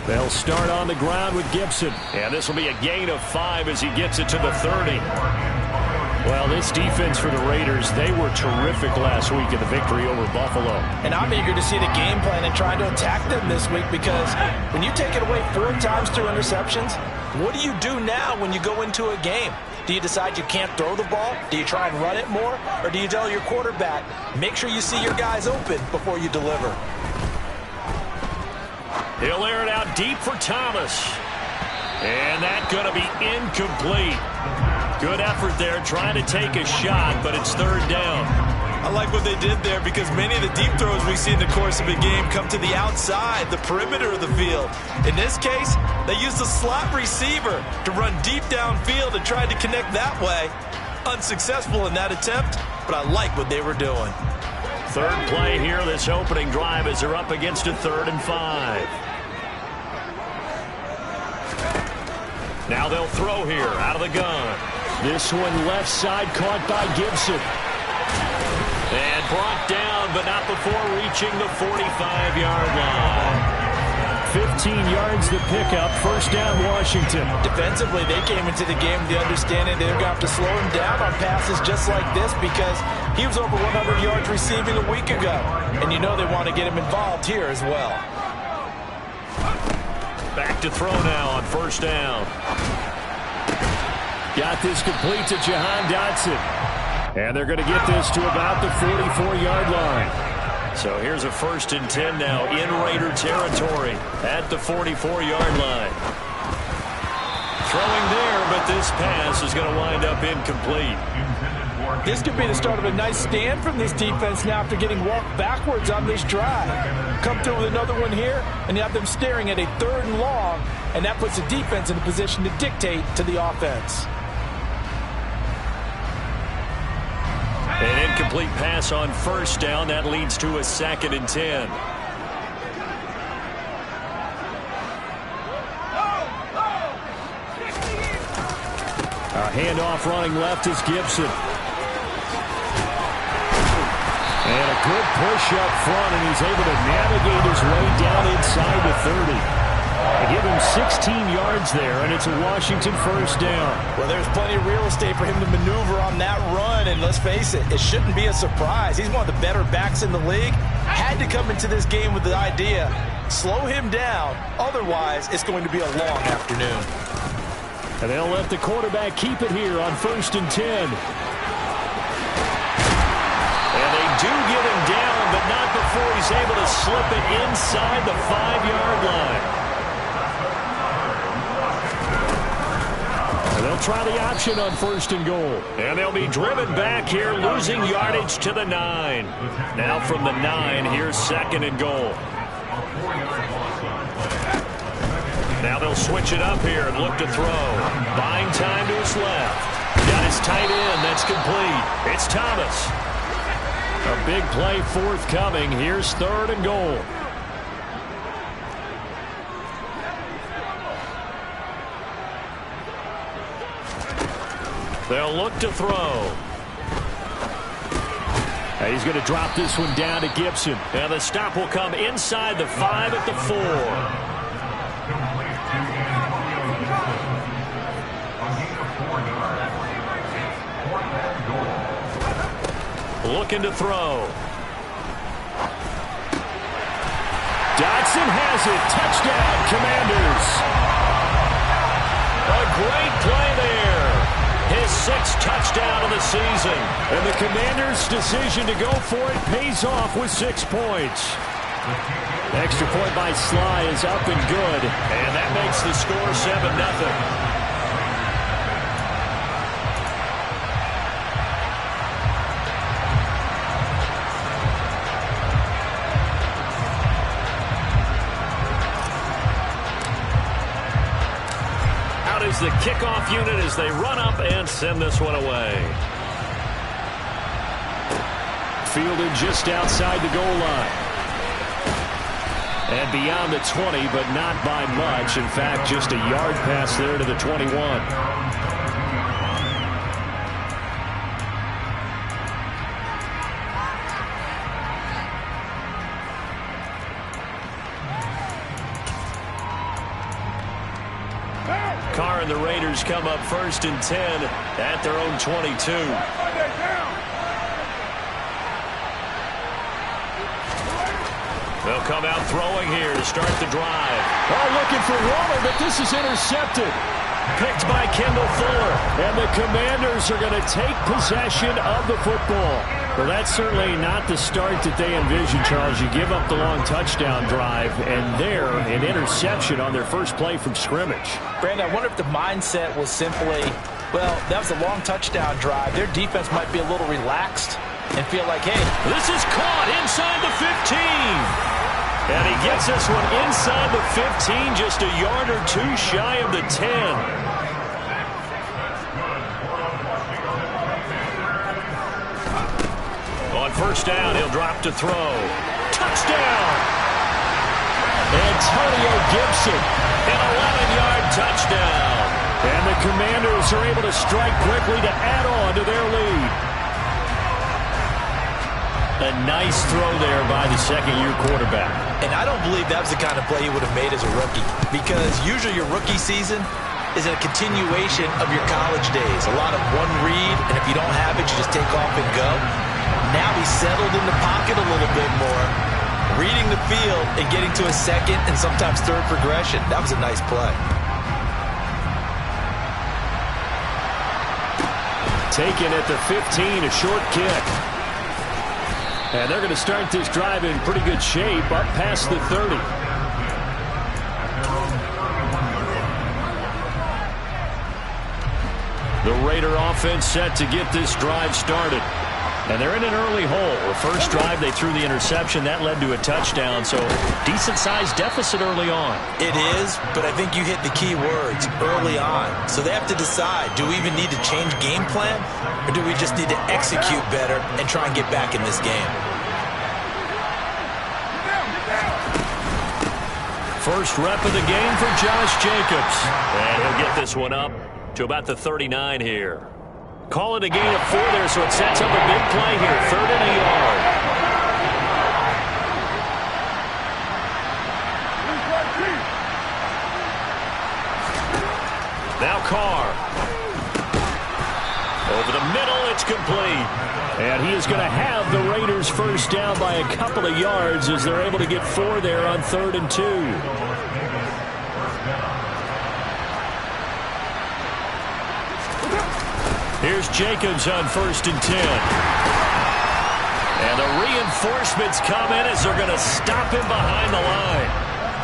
They'll start on the ground with Gibson. And this will be a gain of 5 as he gets it to the 30. Well, this defense for the Raiders, they were terrific last week in the victory over Buffalo. And I'm eager to see the game plan and trying to attack them this week, because when you take it away 4 times through interceptions, what do you do now when you go into a game? Do you decide you can't throw the ball? Do you try and run it more? Or do you tell your quarterback, make sure you see your guys open before you deliver? He'll air it out deep for Thomas. And that's going to be incomplete. Good effort there trying to take a shot, but it's 3rd down. I like what they did there, because many of the deep throws we see in the course of a game come to the outside, the perimeter of the field. In this case, they used a slot receiver to run deep downfield and tried to connect that way. Unsuccessful in that attempt, but I like what they were doing. 3rd play here, this opening drive, as they're up against a 3rd and 5. Now they'll throw here out of the gun. This one left side caught by Gibson. And brought down, but not before reaching the 45-yard line. 15 yards the pickup. 1st down, Washington. Defensively, they came into the game with the understanding they're going to have to slow him down on passes just like this, because he was over 100 yards receiving a week ago. And you know they want to get him involved here as well. Back to throw now on 1st down. Got this complete to Jahan Dotson. And they're going to get this to about the 44-yard line. So here's a 1st and 10 now in Raider territory at the 44-yard line. Throwing there, but this pass is going to wind up incomplete. This could be the start of a nice stand from this defense now after getting walked backwards on this drive. Come through with another one here, and you have them staring at a 3rd and long, and that puts the defense in a position to dictate to the offense. An incomplete pass on 1st down. That leads to a 2nd and 10. A handoff running left is Gibson. And a good push up front, and he's able to navigate his way down inside the 30. They give him 16 yards there, and it's a Washington 1st down. Well, there's plenty of real estate for him to maneuver on that run, and let's face it, it shouldn't be a surprise. He's one of the better backs in the league. Had to come into this game with the idea, slow him down, otherwise it's going to be a long afternoon. And they'll let the quarterback keep it here on 1st and 10. And they do get him down, but not before he's able to slip it inside the 5-yard line. And they'll try the option on 1st and goal. And they'll be driven back here, losing yardage to the 9. Now from the 9, here's 2nd and goal. Now they'll switch it up here and look to throw. Buying time to his left. Got his tight end. That's complete. It's Thomas. A big play forthcoming. Here's 3rd and goal. They'll look to throw. And he's going to drop this one down to Gibson. And the stop will come inside the 5 at the 4. Looking to throw. Dotson has it. Touchdown, Commanders. A great play there. His 6th touchdown of the season. And the Commanders' decision to go for it pays off with 6 points. Extra point by Sly is up and good. And that makes the score 7-0. Is the kickoff unit as they run up and send this one away. Fielded just outside the goal line. And beyond the 20, but not by much. In fact, just a yard pass there to the 21. score, and the Raiders come up 1st and 10 at their own 22. They'll come out throwing here to start the drive. Oh, looking for Waller, but this is intercepted. Picked by Kendall Fuller. And the Commanders are going to take possession of the football. Well, that's certainly not the start that they envisioned, Charles. You give up the long touchdown drive, and there, an interception on their first play from scrimmage. Brandon, I wonder if the mindset was simply, well, that was a long touchdown drive. Their defense might be a little relaxed and feel like, hey, this is caught inside the 15. And he gets this one inside the 15, just a yard or two shy of the 10. On first down, he'll drop to throw. Touchdown! Antonio Gibson. An 11-yard touchdown. And the Commanders are able to strike quickly to add on to their lead. A nice throw there by the second-year quarterback. And I don't believe that was the kind of play he would have made as a rookie, because usually your rookie season is a continuation of your college days. A lot of one read, and if you don't have it, you just take off and go. Now he's settled in the pocket a little bit more, reading the field and getting to a second and sometimes third progression. That was a nice play. Taken at the 15, a short kick. And they're going to start this drive in pretty good shape, up past the 30. The Raider offense set to get this drive started. And they're in an early hole. The first drive, they threw the interception. That led to a touchdown, so decent-sized deficit early on. It is, but I think you hit the key words, early on. So they have to decide, do we even need to change game plan, or do we just need to execute better and try and get back in this game? First rep of the game for Josh Jacobs. And he'll get this one up to about the 39 here. Call it a gain of 4 there, so it sets up a big play here. 3rd and a yard. Now Carr. Over the middle, it's complete. And he is going to have the Raiders first down by a couple of yards as they're able to get 4 there on 3rd and 2. Here's Jacobs on 1st and 10. And the reinforcements come in as they're going to stop him behind the line.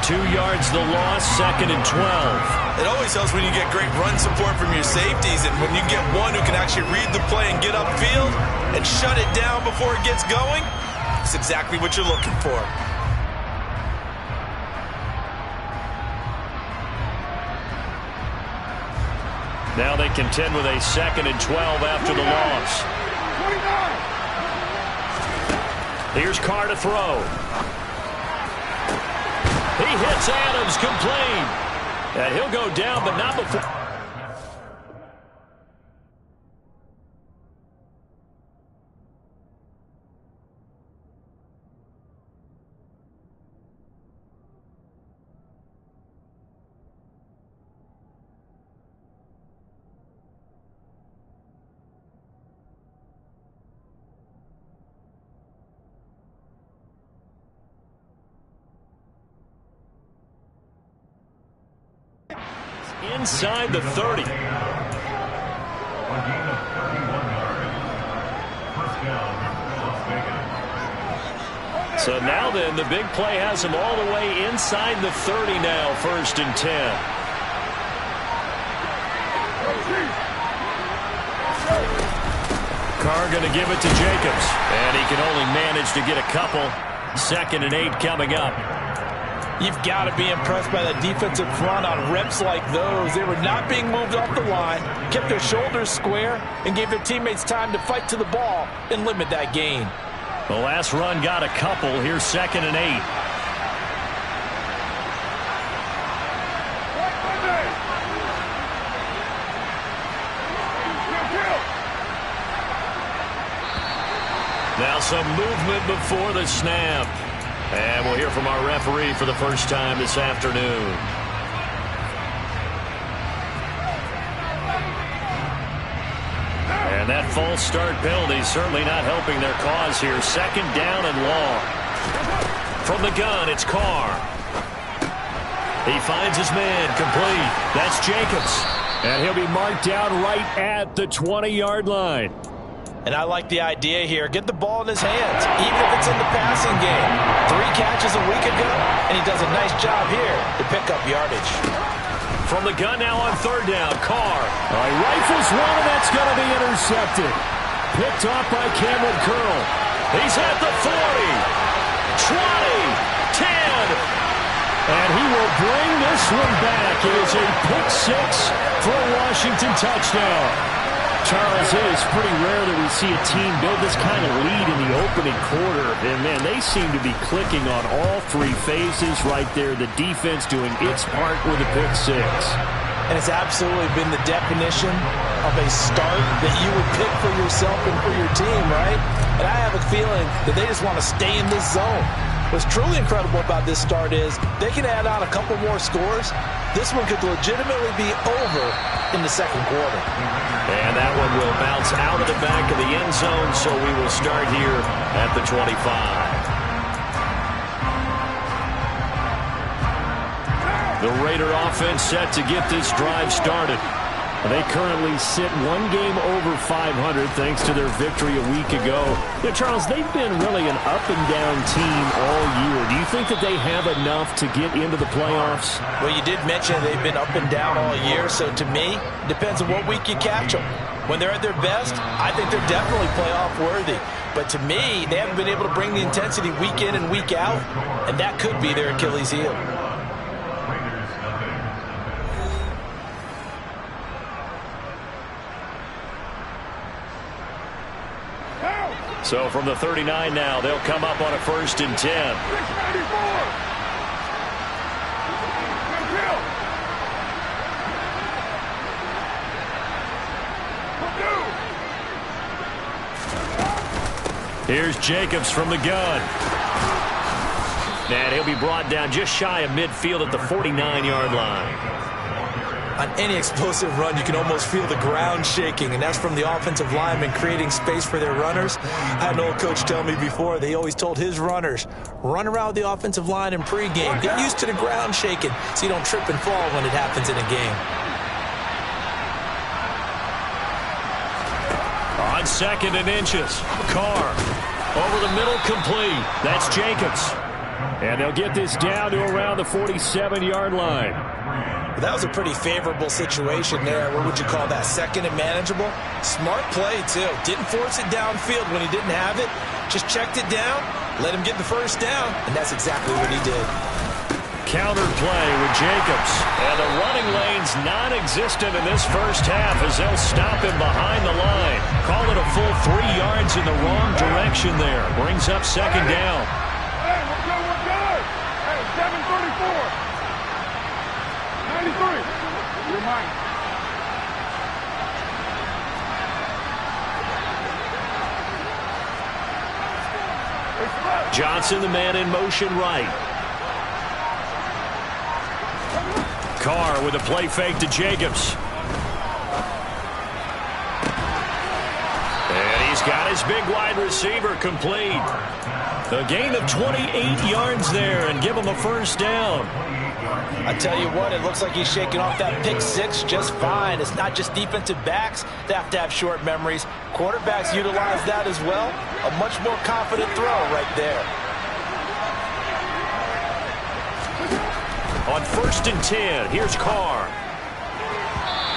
2 yards the loss, 2nd and 12. It always helps when you get great run support from your safeties, and when you get one who can actually read the play and get upfield and shut it down before it gets going, it's exactly what you're looking for. Now they contend with a 2nd and 12 after the loss. Here's Carr to throw. He hits Adams, complete. And he'll go down, but not before. Inside the 30. So now then, the big play has him all the way inside the 30 now, 1st and 10. Carr going to give it to Jacobs. And he can only manage to get a couple. 2nd and 8 coming up. You've got to be impressed by the defensive front on reps like those. They were not being moved off the line, kept their shoulders square, and gave their teammates time to fight to the ball and limit that gain. The last run got a couple. Here's 2nd and 8. Now some movement before the snap. And we'll hear from our referee for the first time this afternoon. And that false start penalty certainly not helping their cause here. Second down and long. From the gun, it's Carr. He finds his man, complete. That's Jacobs. And he'll be marked down right at the 20-yard line. And I like the idea here. Get the ball in his hands, even if it's in the passing game. 3 catches a week ago, and he does a nice job here to pick up yardage. From the gun now on third down, Carr. He rifles one, and that's going to be intercepted. Picked off by Cameron Curl. He's at the 40, 20, 10. And he will bring this one back. It is a pick 6 for a Washington touchdown. Charles, it is pretty rare that we see a team build this kind of lead in the opening quarter. And, man, they seem to be clicking on all 3 phases right there. The defense doing its part with a pick 6. And it's absolutely been the definition of a start that you would pick for yourself and for your team, right? And I have a feeling that they just want to stay in this zone. What's truly incredible about this start is they can add on a couple more scores. This one could legitimately be over in the second quarter. And that one will bounce out of the back of the end zone, so we will start here at the 25. The Raider offense set to get this drive started. They currently sit 1 game over 500 thanks to their victory a week ago. Charles, they've been really an up-and-down team all year. Do you think that they have enough to get into the playoffs? Well, you did mention they've been up and down all year, so to me, it depends on what week you catch them. When they're at their best, I think they're definitely playoff-worthy. But to me, they haven't been able to bring the intensity week in and week out, and that could be their Achilles heel. So from the 39 now, they'll come up on a 1st and 10. Here's Jacobs from the gun. And he'll be brought down just shy of midfield at the 49-yard line. On any explosive run, you can almost feel the ground shaking, and that's from the offensive linemen creating space for their runners. I had an old coach tell me before, they always told his runners, run around the offensive line in pregame. Get used to the ground shaking so you don't trip and fall when it happens in a game. On 2nd and inches, Carr over the middle, complete. That's Jacobs. And they'll get this down to around the 47-yard line. That was a pretty favorable situation there. What would you call that? 2nd and manageable? Smart play, too. Didn't force it downfield when he didn't have it. Just checked it down, let him get the first down, and that's exactly what he did. Counter play with Jacobs. And the running lane's non-existent in this first half as they'll stop him behind the line. Call it a full 3 yards in the wrong direction there. Brings up 2nd down. Hey, we're good. Hey, 7:34. 93. You're mine. Johnson, the man in motion right. Carr with a play fake to Jacobs. And he's got his big wide receiver complete. A gain of 28 yards there and give him a first down. I tell you what, it looks like he's shaking off that pick 6 just fine. It's not just defensive backs that have to have short memories. Quarterbacks utilize that as well. A much more confident throw right there. On 1st and 10, here's Carr.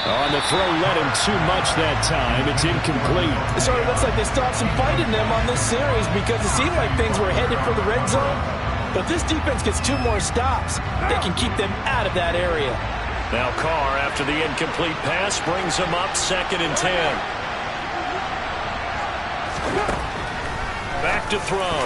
On the throw, led him too much that time. It's incomplete. It sort of looks like they still have some fight in them on this series because it seemed like things were headed for the red zone. But if this defense gets 2 more stops, they can keep them out of that area. Now Carr, after the incomplete pass, brings him up 2nd and 10. Back to throw.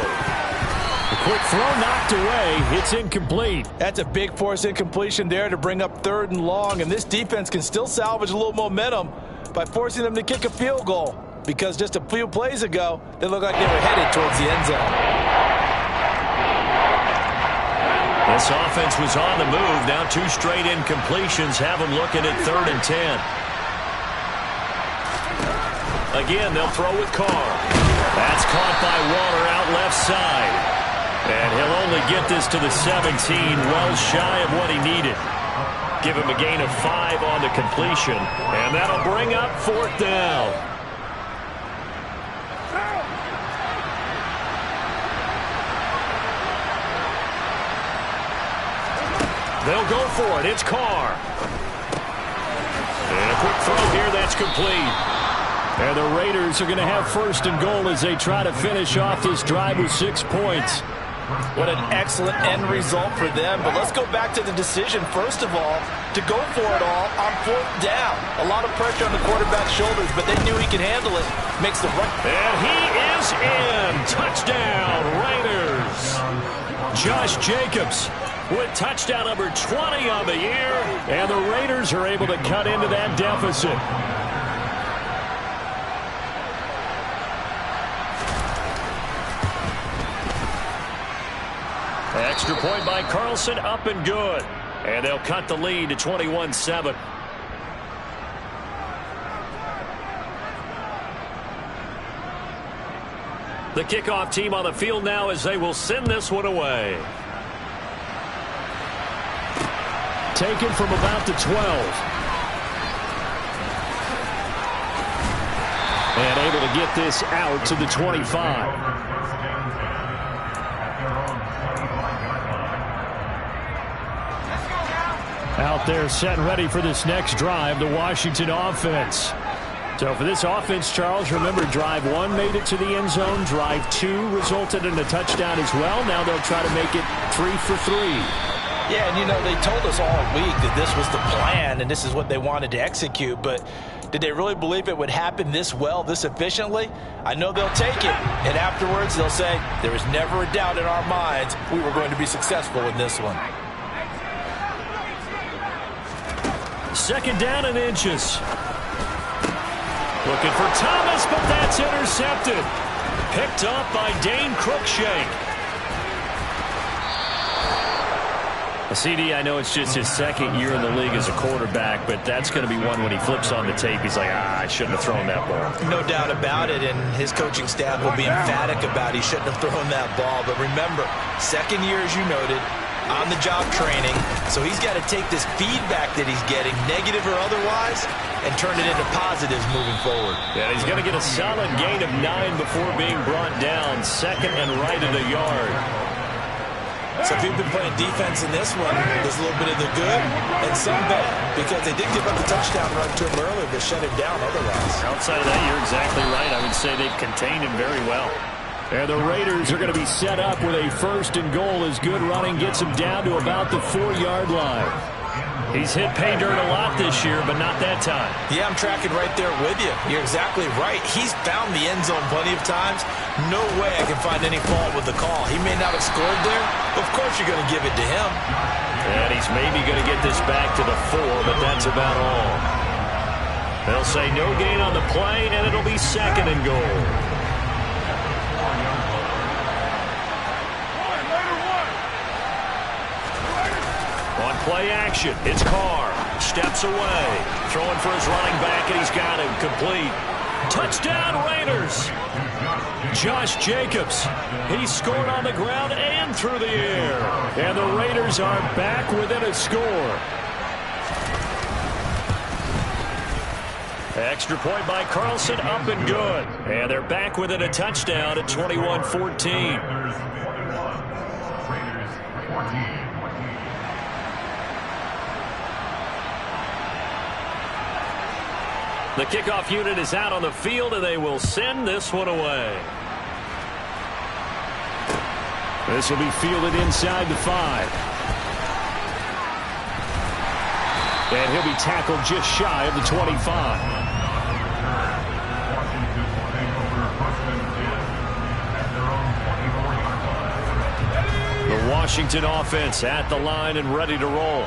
A quick throw knocked away. It's incomplete. That's a big force incompletion there to bring up 3rd and long. And this defense can still salvage a little momentum by forcing them to kick a field goal. Because just a few plays ago, they looked like they were headed towards the end zone. This offense was on the move. Now 2 straight incompletions have them looking at 3rd and 10. Again, they'll throw with Carr. That's caught by Waller out left side. And he'll only get this to the 17, well shy of what he needed. Give him a gain of 5 on the completion. And that'll bring up 4th down. They'll go for it. It's Carr. And a quick throw here. That's complete. And the Raiders are going to have 1st and goal as they try to finish off this drive with 6 points. What an excellent end result for them. But let's go back to the decision, first of all, to go for it all on 4th down. A lot of pressure on the quarterback's shoulders, but they knew he could handle it. Makes the right. And he is in. Touchdown, Raiders. Josh Jacobs with touchdown number 20 on the year. And the Raiders are able to cut into that deficit. Extra point by Carlson, up and good. And they'll cut the lead to 21-7. The kickoff team on the field now as they will send this one away. Taken from about the 12. And able to get this out to the 25. Out there set and ready for this next drive, the Washington offense. So for this offense, Charles, remember drive 1 made it to the end zone. Drive 2 resulted in a touchdown as well. Now they'll try to make it 3 for 3. Yeah, and you know, they told us all week that this was the plan and this is what they wanted to execute, but did they really believe it would happen this well, this efficiently? I know they'll take it, and afterwards they'll say, there was never a doubt in our minds we were going to be successful in this one. 2nd down and inches. Looking for Thomas, but that's intercepted. Picked up by Dane Cruikshank. CD, I know it's just his 2nd year in the league as a quarterback, but that's going to be one when he flips on the tape. He's like, I shouldn't have thrown that ball. No doubt about it, and his coaching staff will be emphatic about he shouldn't have thrown that ball. But remember, 2nd year, as you noted, on-the-job training, so he's got to take this feedback that he's getting, negative or otherwise, and turn it into positives moving forward. Yeah, he's going to get a solid gain of 9 before being brought down, 2nd and right of the yard. So if you've been playing defense in this one, there's a little bit of the good and some bad, because they did give up the touchdown run to him earlier, but shut him down otherwise. Outside of that, you're exactly right. I would say they've contained him very well. And the Raiders are going to be set up with a 1st and goal as good running gets him down to about the 4-yard line. He's hit pay dirt a lot this year, but not that time. Yeah, I'm tracking right there with you. You're exactly right. He's found the end zone plenty of times. No way I can find any fault with the call. He may not have scored there. Of course you're going to give it to him. And he's maybe going to get this back to the 4, but that's about all. They'll say no gain on the play, and it'll be 2nd and goal. On play action, it's Carr. Steps away. Throwing for his running back, and he's got him complete. Touchdown, Raiders. Josh Jacobs. He scored on the ground and through the air. And the Raiders are back within a score. Extra point by Carlson, up and good. And they're back within a touchdown at 21-14. The kickoff unit is out on the field, and they will send this one away. This will be fielded inside the 5. And he'll be tackled just shy of the 25. The Washington offense at the line and ready to roll.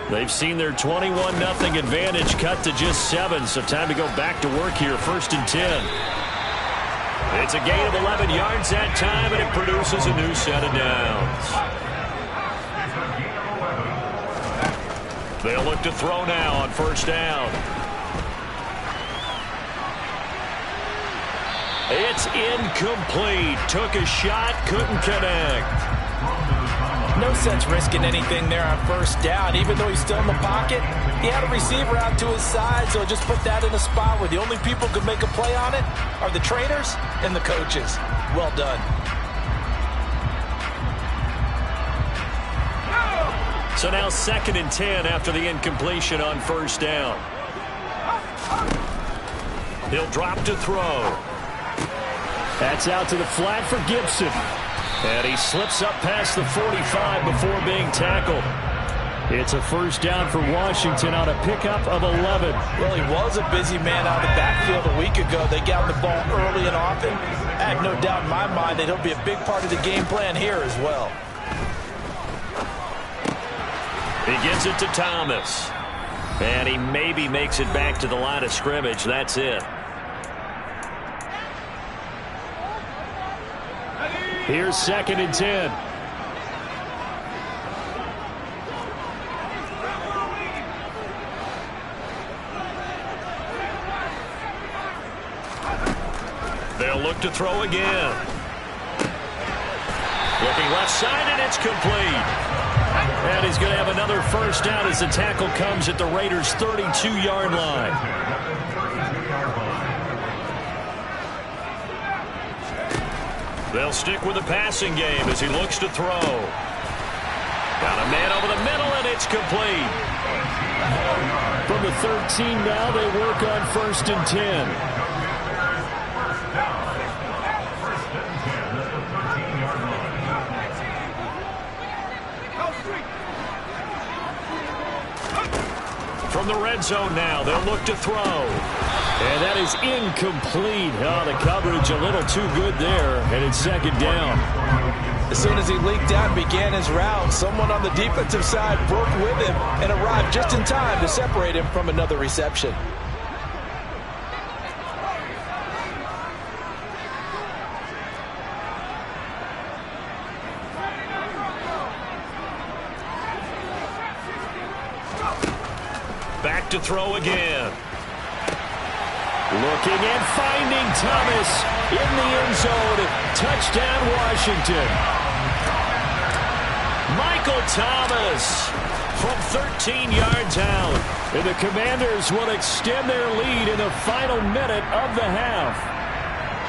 They've seen their 21-0 advantage cut to just 7, so time to go back to work here, 1st and 10. It's a gain of 11 yards that time, and it produces a new set of downs. They'll look to throw now on 1st down. It's incomplete. Took a shot, couldn't connect. No sense risking anything there on first down. Even though he's still in the pocket, he had a receiver out to his side, so just put that in a spot where the only people who can make a play on it are the trainers and the coaches. Well done. So now 2nd and 10 after the incompletion on first down. He'll drop to throw. That's out to the flat for Gibson. And he slips up past the 45 before being tackled. It's a first down for Washington on a pickup of 11. Well, he was a busy man out of the backfield a week ago. They got the ball early and often. I have no doubt in my mind that he'll be a big part of the game plan here as well. He gives it to Thomas. And he maybe makes it back to the line of scrimmage. That's it. Here's 2nd and 10. They'll look to throw again. Looking left side, and it's complete. And he's going to have another first down as the tackle comes at the Raiders' 32-yard line. They'll stick with the passing game as he looks to throw. Got a man over the middle, and it's complete. From the 13 now, they work on 1st and 10. From the red zone now, they'll look to throw. And that is incomplete. Oh, the coverage a little too good there, and it's 2nd down. As soon as he leaked out and began his route, someone on the defensive side broke with him and arrived just in time to separate him from another reception. Back to throw again. Looking and finding Thomas in the end zone. Touchdown, Washington. Michael Thomas from 13 yards out. And the Commanders will extend their lead in the final minute of the half.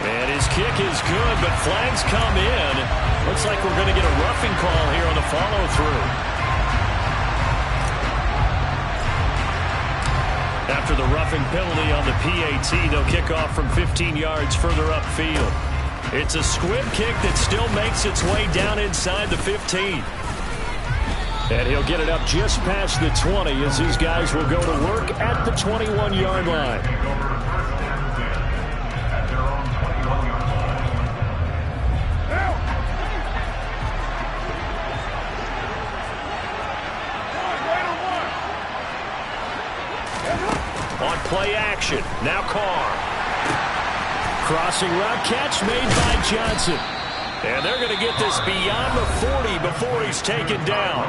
And his kick is good, but flags come in. Looks like we're going to get a roughing call here on the follow-through. After the roughing penalty on the PAT, they'll kick off from 15 yards further upfield. It's a squib kick that still makes its way down inside the 15. And he'll get it up just past the 20 as these guys will go to work at the 21-yard line. On play action, now Carr. Crossing route catch made by Johnson. And they're going to get this beyond the 40 before he's taken down.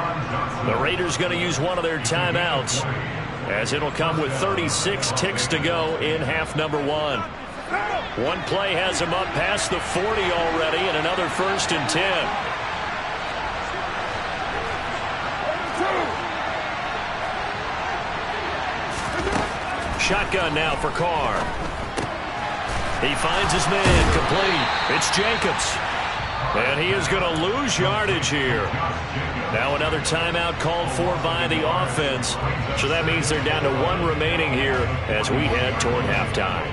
The Raiders going to use one of their timeouts as it'll come with 36 ticks to go in half number 1. One play has him up past the 40 already and another 1st and 10. Shotgun now for Carr. He finds his man complete. It's Jacobs. And he is going to lose yardage here. Now another timeout called for by the offense. So that means they're down to 1 remaining here as we head toward halftime.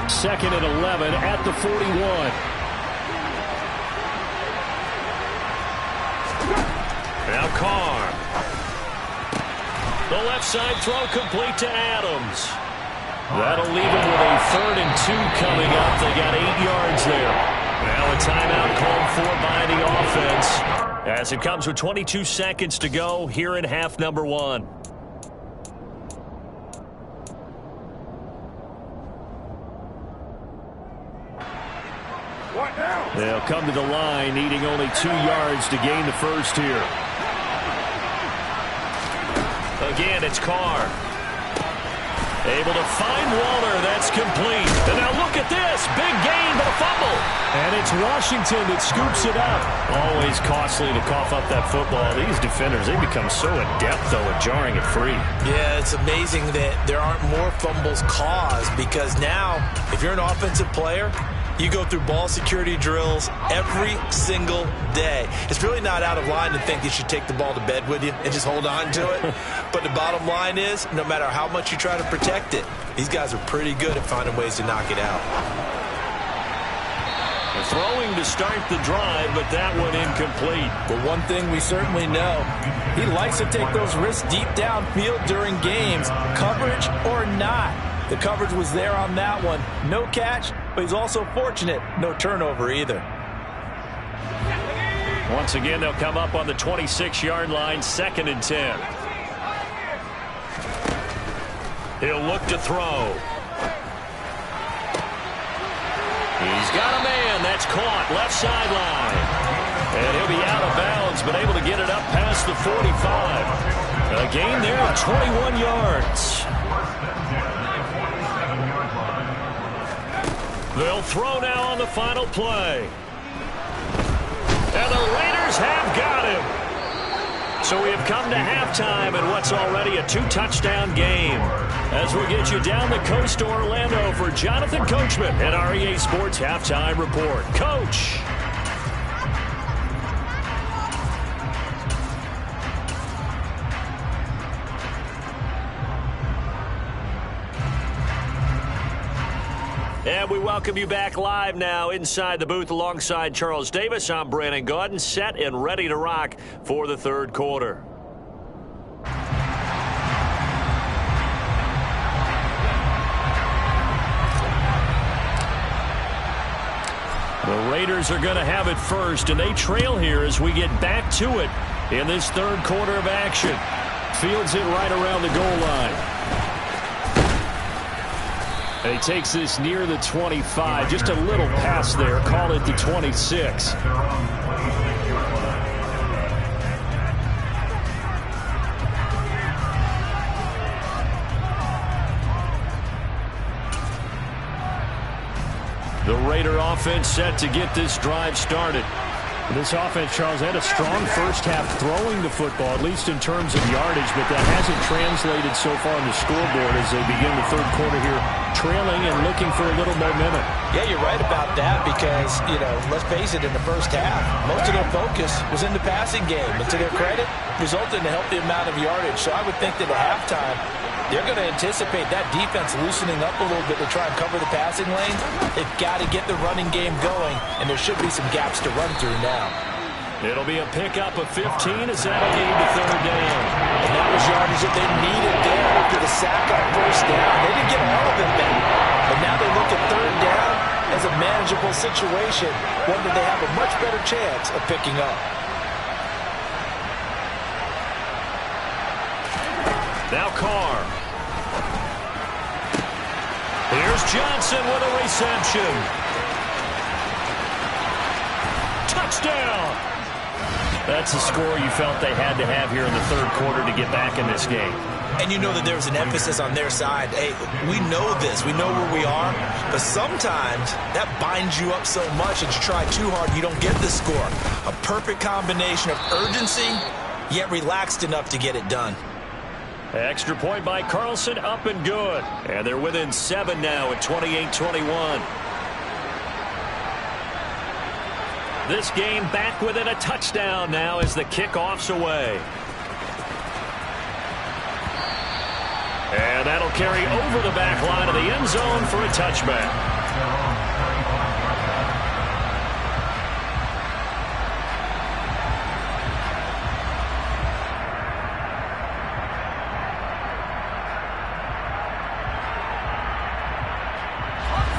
Second and 11 at the 41. Now Carr. The left side throw complete to Adams. That'll leave him with a 3rd and 2 coming up. They got 8 yards there. Now a timeout called for by the offense as it comes with 22 seconds to go here in half number 1. They'll come to the line, needing only 2 yards to gain the first here. Again, it's Carr. Able to find Waller. That's complete. And now look at this. Big gain, but a fumble. And it's Washington that scoops it up. Always costly to cough up that football. These defenders, they become so adept, though, at jarring it free. Yeah, it's amazing that there aren't more fumbles caused, because now, if you're an offensive player, you go through ball security drills every single day. It's really not out of line to think you should take the ball to bed with you and just hold on to it. But the bottom line is, no matter how much you try to protect it, these guys are pretty good at finding ways to knock it out. They're throwing to start the drive, but that one incomplete. But one thing we certainly know, he likes to take those risks deep downfield during games, coverage or not. The coverage was there on that one. No catch, but he's also fortunate. No turnover either. Once again, they'll come up on the 26-yard line, 2nd and 10. He'll look to throw. He's got a man. That's caught. Left sideline. And he'll be out of bounds, but able to get it up past the 45. A gain there of 21 yards. They'll throw now on the final play. And the Raiders have got him. So we have come to halftime in what's already a 2-touchdown game. As we'll get you down the coast to Orlando for Jonathan Coachman at our EA Sports Halftime Report. Coach. And we welcome you back live now inside the booth alongside Charles Davis. I'm Brandon Gaudin, set and ready to rock for the third quarter. The Raiders are going to have it first, and they trail here as we get back to it in this third quarter of action. Fields it right around the goal line. And he takes this near the 25. Just a little pass there. Call it the 26. The Raider offense set to get this drive started. This offense, Charles, had a strong first half throwing the football, at least in terms of yardage, but that hasn't translated so far on the scoreboard as they begin the third quarter here, trailing and looking for a little momentum. Yeah, you're right about that because, let's face it, in the first half, most of their focus was in the passing game. And to their credit, resulted in a healthy amount of yardage. So I would think that at halftime, they're going to anticipate that defense loosening up a little bit to try and cover the passing lanes. They've got to get the running game going, and there should be some gaps to run through now. It'll be a pickup of 15 as that'll gain the third down. And that was yardage that they needed there after the sack on first down. They didn't get all of it back. But now they look at third down as a manageable situation, one that they have a much better chance of picking up. Now Carr. Here's Johnson with a reception. Touchdown. That's the score you felt they had to have here in the third quarter to get back in this game. And you know that there was an emphasis on their side. Hey, we know this. We know where we are. But sometimes that binds you up so much that you try too hard, you don't get the score. A perfect combination of urgency, yet relaxed enough to get it done. Extra point by Carlson, up and good. And they're within 7 now at 28-21. This game back within a touchdown now as the kickoff's away. And that'll carry over the back line of the end zone for a touchback.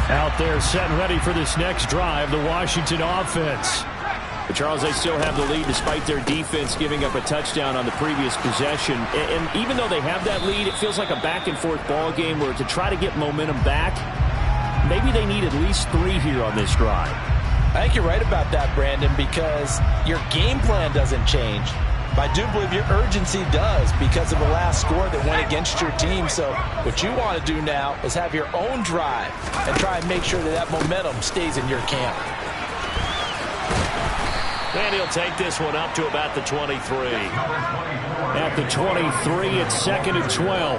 Out there set and ready for this next drive, the Washington offense. But Charles, they still have the lead despite their defense giving up a touchdown on the previous possession. And even though they have that lead, it feels like a back-and-forth ball game where to try to get momentum back, maybe they need at least 3 here on this drive. I think you're right about that, Brandon, because your game plan doesn't change. But I do believe your urgency does because of the last score that went against your team. So what you want to do now is have your own drive and try and make sure that momentum stays in your camp. And he'll take this one up to about the 23. At the 23, it's 2nd and 12.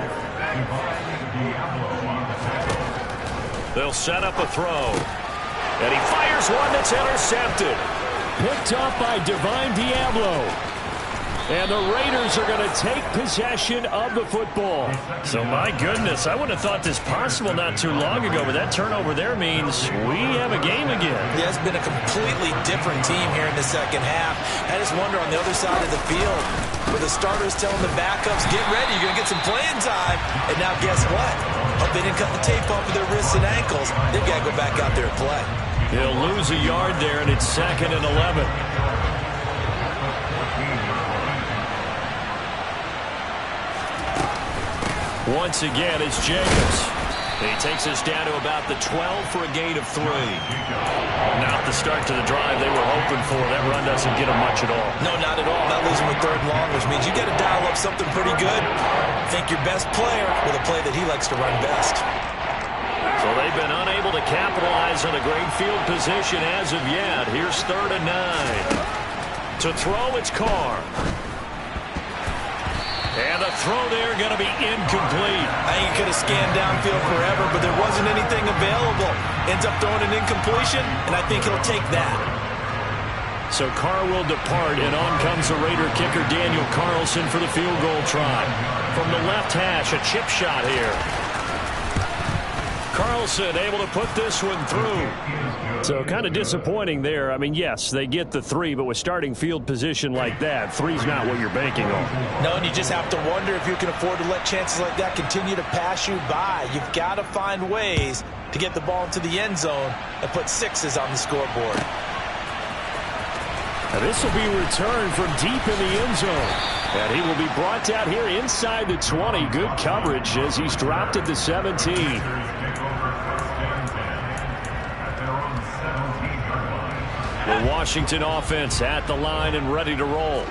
They'll set up a throw. And he fires one that's intercepted. Picked up by Divine Diablo. And the Raiders are going to take possession of the football. So, my goodness, I wouldn't have thought this possible not too long ago, but that turnover there means we have a game again. Yeah, it's been a completely different team here in the second half. I just wonder on the other side of the field, where the starters telling the backups, get ready, you're going to get some playing time. And now guess what? Hope they didn't cut the tape off of their wrists and ankles. They've got to go back out there and play. He'll lose a yard there, and it's 2nd and 11. Once again, it's Jacobs. He takes us down to about the 12 for a gain of 3. Not the start to the drive they were hoping for. That run doesn't get them much at all. No, not at all. Not losing with 3rd and long, which means you got to dial up something pretty good. Think your best player with a play that he likes to run best. So they've been unable to capitalize on a great field position as of yet. Here's 3rd and 9. To throw, it's Carr. And the throw there going to be incomplete. I think he could have scanned downfield forever, but there wasn't anything available. Ends up throwing an incompletion, and I think he'll take that. So Carr will depart, and on comes the Raider kicker Daniel Carlson for the field goal try. From the left hash, a chip shot here. Carlson able to put this one through. So kind of disappointing there. I mean, yes, they get the 3, but with starting field position like that, 3's not what you're banking on. No, and you just have to wonder if you can afford to let chances like that continue to pass you by. You've got to find ways to get the ball into the end zone and put 6s on the scoreboard. Now this will be returned from deep in the end zone. And he will be brought down here inside the 20. Good coverage as he's dropped at the 17. The Washington offense at the line and ready to roll.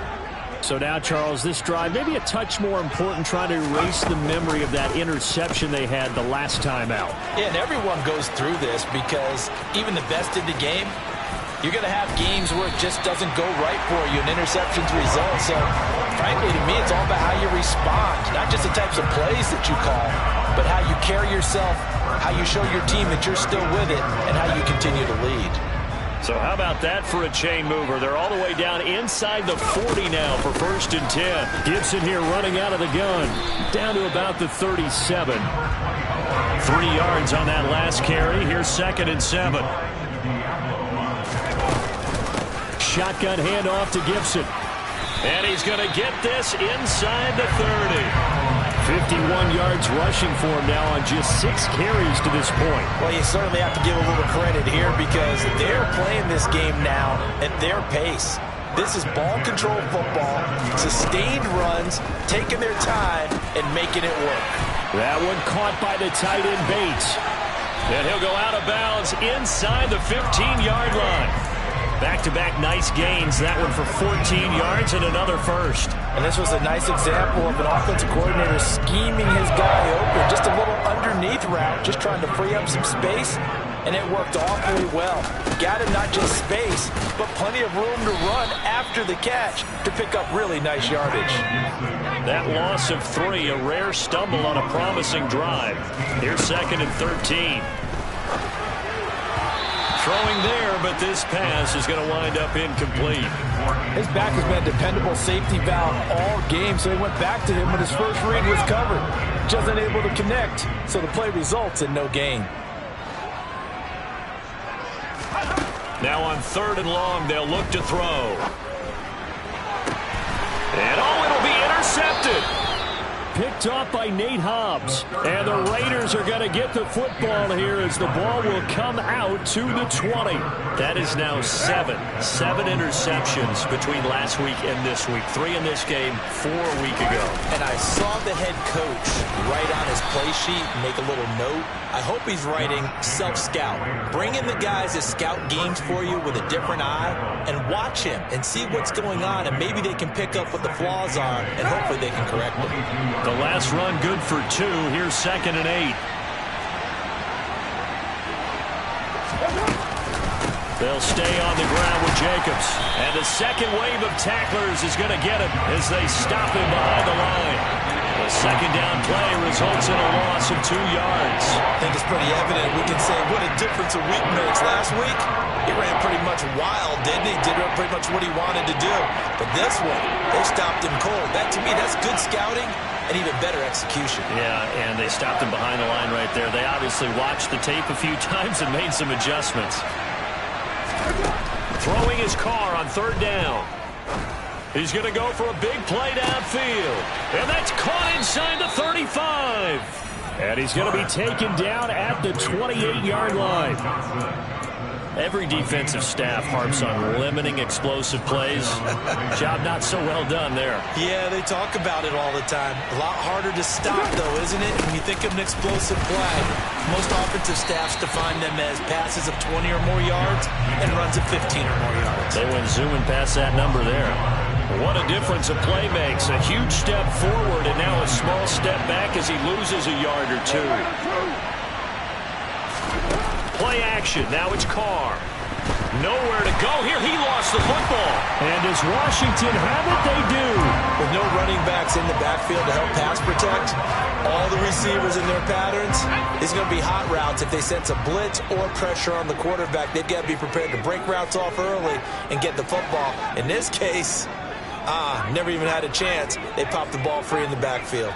So now, Charles, this drive maybe a touch more important, trying to erase the memory of that interception they had the last time out. Yeah, and everyone goes through this because even the best in the game, you're going to have games where it just doesn't go right for you, and interceptions result. So, frankly, to me, it's all about how you respond, not just the types of plays that you call, but how you carry yourself, how you show your team that you're still with it, and how you continue to lead. So how about that for a chain mover? They're all the way down inside the 40 now for 1st and 10. Gibson here running out of the gun, down to about the 37. 3 yards on that last carry. Here's 2nd and 7. Shotgun handoff to Gibson. And he's going to get this inside the 30. 51 yards rushing for him now on just 6 carries to this point. Well, you certainly have to give a little credit here because they're playing this game now at their pace. This is ball control football, sustained runs, taking their time, and making it work. That one caught by the tight end Bates. And he'll go out of bounds inside the 15-yard line. Back-to-back nice gains. That one for 14 yards and another first. And this was a nice example of an offensive coordinator scheming his guy open. Just a little underneath route, just trying to free up some space, and it worked awfully well. Got him not just space, but plenty of room to run after the catch to pick up really nice yardage. That loss of 3, a rare stumble on a promising drive. Here's 2nd and 13. Throwing there, but this pass is going to wind up incomplete. His back has been a dependable safety valve all game, so he went back to him when his first read was covered. Just unable to connect, so the play results in no gain. Now on 3rd and long, they'll look to throw. And it'll be intercepted. Picked off by Nate Hobbs. And the Raiders are going to get the football here as the ball will come out to the 20. That is now 7 interceptions between last week and this week. 3 in this game, 4 a week ago. And I saw the head coach write on his play sheet, make a little note I hope he's writing self-scout. Bring in the guys that scout games for you with a different eye and watch him and see what's going on, and maybe they can pick up what the flaws are, and hopefully they can correct them. The last run good for 2. Here's 2nd and 8. They'll stay on the ground with Jacobs. And the second wave of tacklers is going to get him as they stop him behind the line. The second down play results in a loss of 2 yards. I think it's pretty evident. We can say what a difference a week makes. Last week, he ran pretty much wild, didn't he? Did pretty much what he wanted to do. But this one, they stopped him cold. That, to me, that's good scouting and even better execution. Yeah, and they stopped him behind the line right there. They obviously watched the tape a few times and made some adjustments. Throwing his car on 3rd down. He's going to go for a big play downfield. And that's caught inside the 35. And he's going to be taken down at the 28-yard line. Every defensive staff harps on limiting explosive plays. Job not so well done there. Yeah, they talk about it all the time. A lot harder to stop, though, isn't it? When you think of an explosive play, most offensive staffs define them as passes of 20 or more yards and runs of 15 or more yards. They went zooming past that number there. What a difference a play makes. A huge step forward and now a small step back as he loses a yard or 2. Play action. Now it's Carr. Nowhere to go here. He lost the football. And does Washington have it? They do. With no running backs in the backfield to help pass protect, all the receivers in their patterns, it's going to be hot routes. If they sense a blitz or pressure on the quarterback, they've got to be prepared to break routes off early and get the football. In this case, never even had a chance. They popped the ball free in the backfield.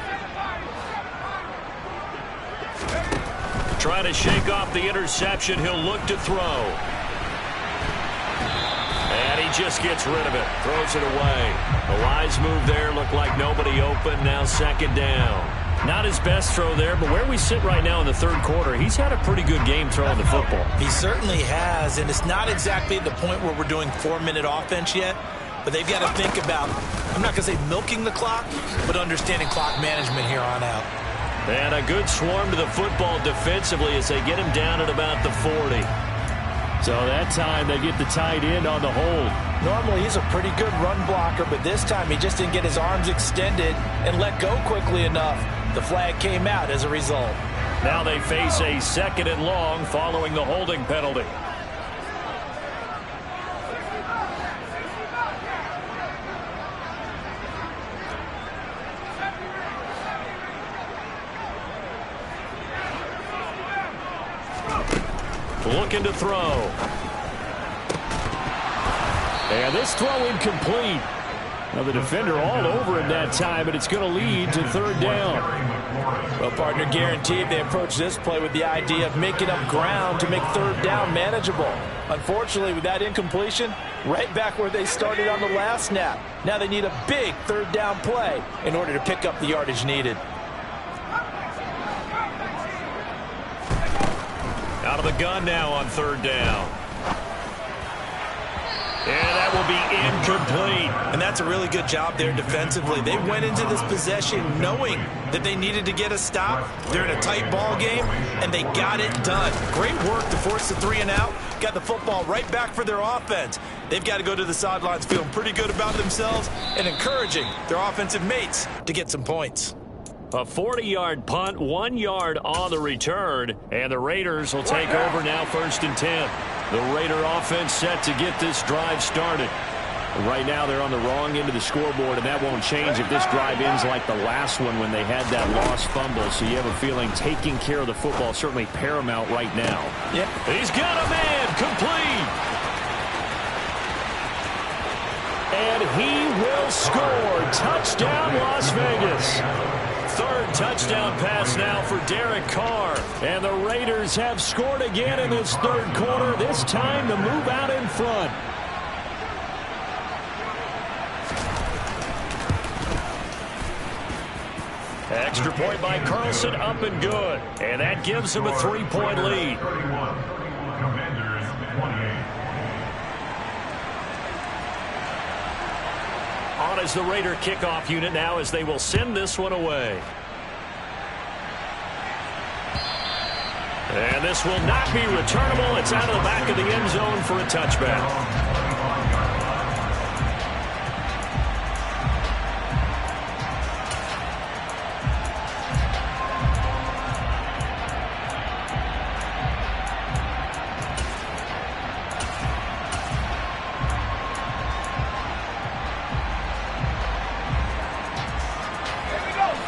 Trying to shake off the interception. He'll look to throw. And he just gets rid of it. Throws it away. A wise move there. Looked like nobody open. Now 2nd down. Not his best throw there, but where we sit right now in the 3rd quarter, he's had a pretty good game throwing the football. He certainly has, and it's not exactly at the point where we're doing 4-minute offense yet, but they've got to think about, I'm not going to say milking the clock, but understanding clock management here on out. And a good swarm to the football defensively as they get him down at about the 40. So that time they get the tight end on the hold. Normally he's a pretty good run blocker, but this time he just didn't get his arms extended and let go quickly enough. The flag came out as a result. Now they face a 2nd and long following the holding penalty. Looking to throw. And this throw incomplete. Now the defender all over him that time, but it's going to lead to 3rd down. Well, partner, guaranteed they approach this play with the idea of making up ground to make 3rd down manageable. Unfortunately, with that incompletion, right back where they started on the last snap. Now they need a big 3rd down play in order to pick up the yardage needed. Out of the gun now on 3rd down. And that will be incomplete. And that's a really good job there defensively. They went into this possession knowing that they needed to get a stop. They're in a tight ball game, and they got it done. Great work to force the 3 and out. Got the football right back for their offense. They've got to go to the sidelines feeling pretty good about themselves and encouraging their offensive mates to get some points. A 40-yard punt, 1 yard on the return, and the Raiders will take over now 1st and 10. The Raider offense set to get this drive started. Right now they're on the wrong end of the scoreboard, and that won't change if this drive ends like the last one when they had that lost fumble. So you have a feeling taking care of the football is certainly paramount right now. Yep. He's got a man complete. And he will score. Touchdown, Las Vegas. 3rd touchdown pass now for Derek Carr. And the Raiders have scored again in this 3rd quarter. This time to move out in front. Extra point by Carlson, up and good. And that gives him a 3-point lead. On as the Raider kickoff unit now as they will send this one away. And this will not be returnable. It's out of the back of the end zone for a touchback.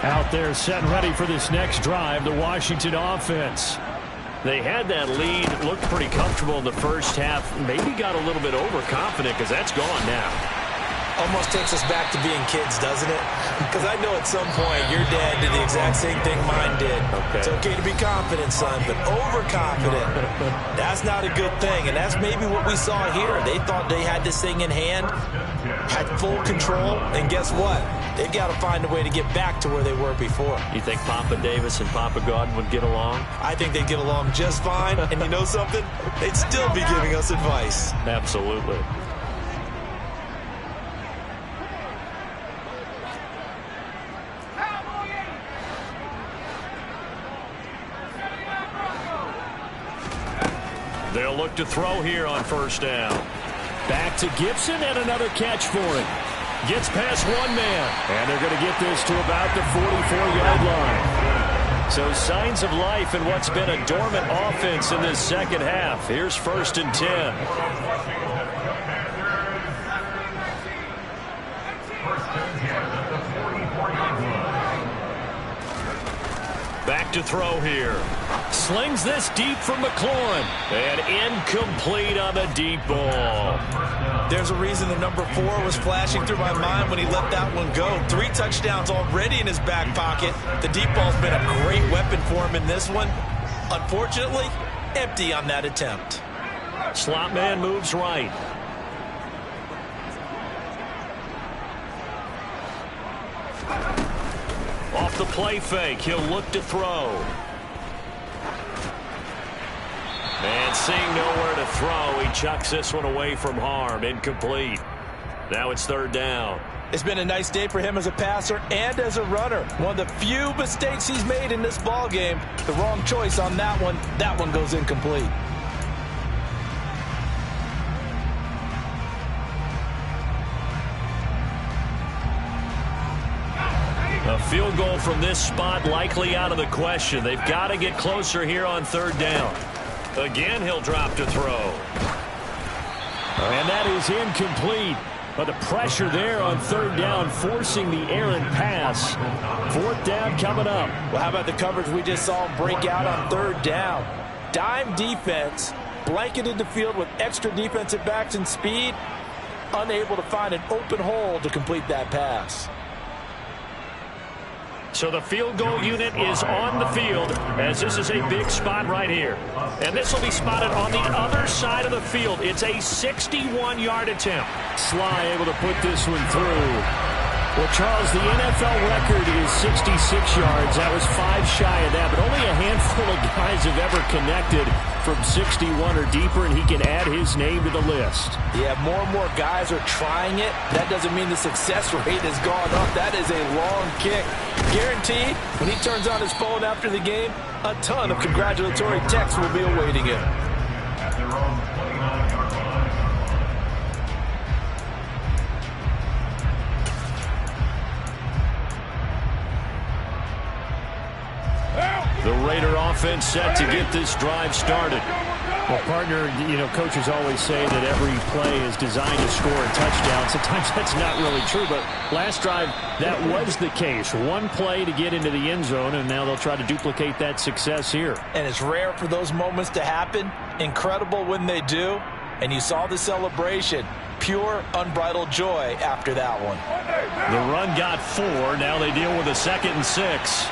Out there set and ready for this next drive, the Washington offense. They had that lead, looked pretty comfortable in the first half, maybe got a little bit overconfident because that's gone now. Almost takes us back to being kids, doesn't it? Because I know at some point your dad did the exact same thing mine did. Okay. It's okay to be confident, son, but overconfident, that's not a good thing. And that's maybe what we saw here. They thought they had this thing in hand, had full control, and guess what? They've got to find a way to get back to where they were before. You think Papa Davis and Papa Godwin would get along? I think they'd get along just fine. And you know something? They'd still be giving us advice. Absolutely. They'll look to throw here on first down. Back to Gibson and another catch for him. Gets past one man. And they're going to get this to about the 44-yard line. So signs of life in what's been a dormant offense in this second half. Here's 1st and 10. Back to throw here. Slings this deep from McLaurin. And incomplete on the deep ball. There's a reason the number 4 was flashing through my mind when he let that one go. 3 touchdowns already in his back pocket. The deep ball's been a great weapon for him in this one. Unfortunately, empty on that attempt. Slot man moves right. Off the play fake, he'll look to throw. And seeing nowhere to throw, he chucks this one away from harm. Incomplete. Now it's 3rd down. It's been a nice day for him as a passer and as a runner. One of the few mistakes he's made in this ball game. The wrong choice on that one. That one goes incomplete. A field goal from this spot likely out of the question. They've got to get closer here on 3rd down. Again, he'll drop to throw. And that is incomplete. But the pressure there on 3rd down, forcing the errant pass. 4th down coming up. Well, how about the coverage we just saw him break out on 3rd down? Dime defense, blanketed the field with extra defensive backs and speed, unable to find an open hole to complete that pass. So the field goal unit is on the field as this is a big spot right here. And this will be spotted on the other side of the field. It's a 61-yard attempt. Sly able to put this one through. Well, Charles, the NFL record is 66 yards. That was 5 shy of that, but only a handful of guys have ever connected from 61 or deeper, and he can add his name to the list. Yeah, more and more guys are trying it. That doesn't mean the success rate has gone up. That is a long kick. Guaranteed, when he turns on his phone after the game, a ton of congratulatory texts will be awaiting him. The Raider offense set to get this drive started. Well, partner, you know, coaches always say that every play is designed to score a touchdown. Sometimes that's not really true, but last drive, that was the case. One play to get into the end zone, and now they'll try to duplicate that success here. And it's rare for those moments to happen. Incredible when they do. And you saw the celebration. Pure, unbridled joy after that one. The run got 4. Now they deal with a 2nd and 6.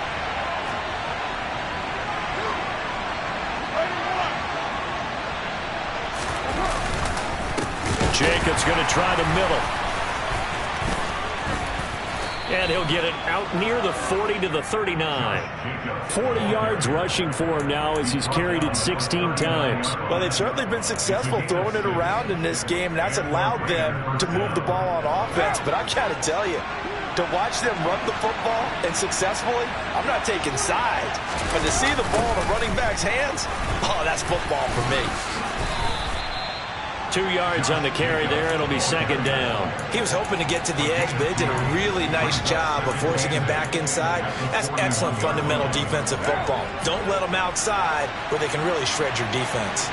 Jacobs going to try the middle. And he'll get it out near the 40 to the 39. 40 yards rushing for him now as he's carried it 16 times. Well, they've certainly been successful throwing it around in this game, and that's allowed them to move the ball on offense. But I got to tell you, To watch them run the football and successfully, I'm not taking sides. But to see the ball in a running back's hands, oh, that's football for me. 2 yards on the carry there. It'll be second down. He was hoping to get to the edge, but they did a really nice job of forcing him back inside. That's excellent fundamental defensive football. Don't let them outside where they can really shred your defense.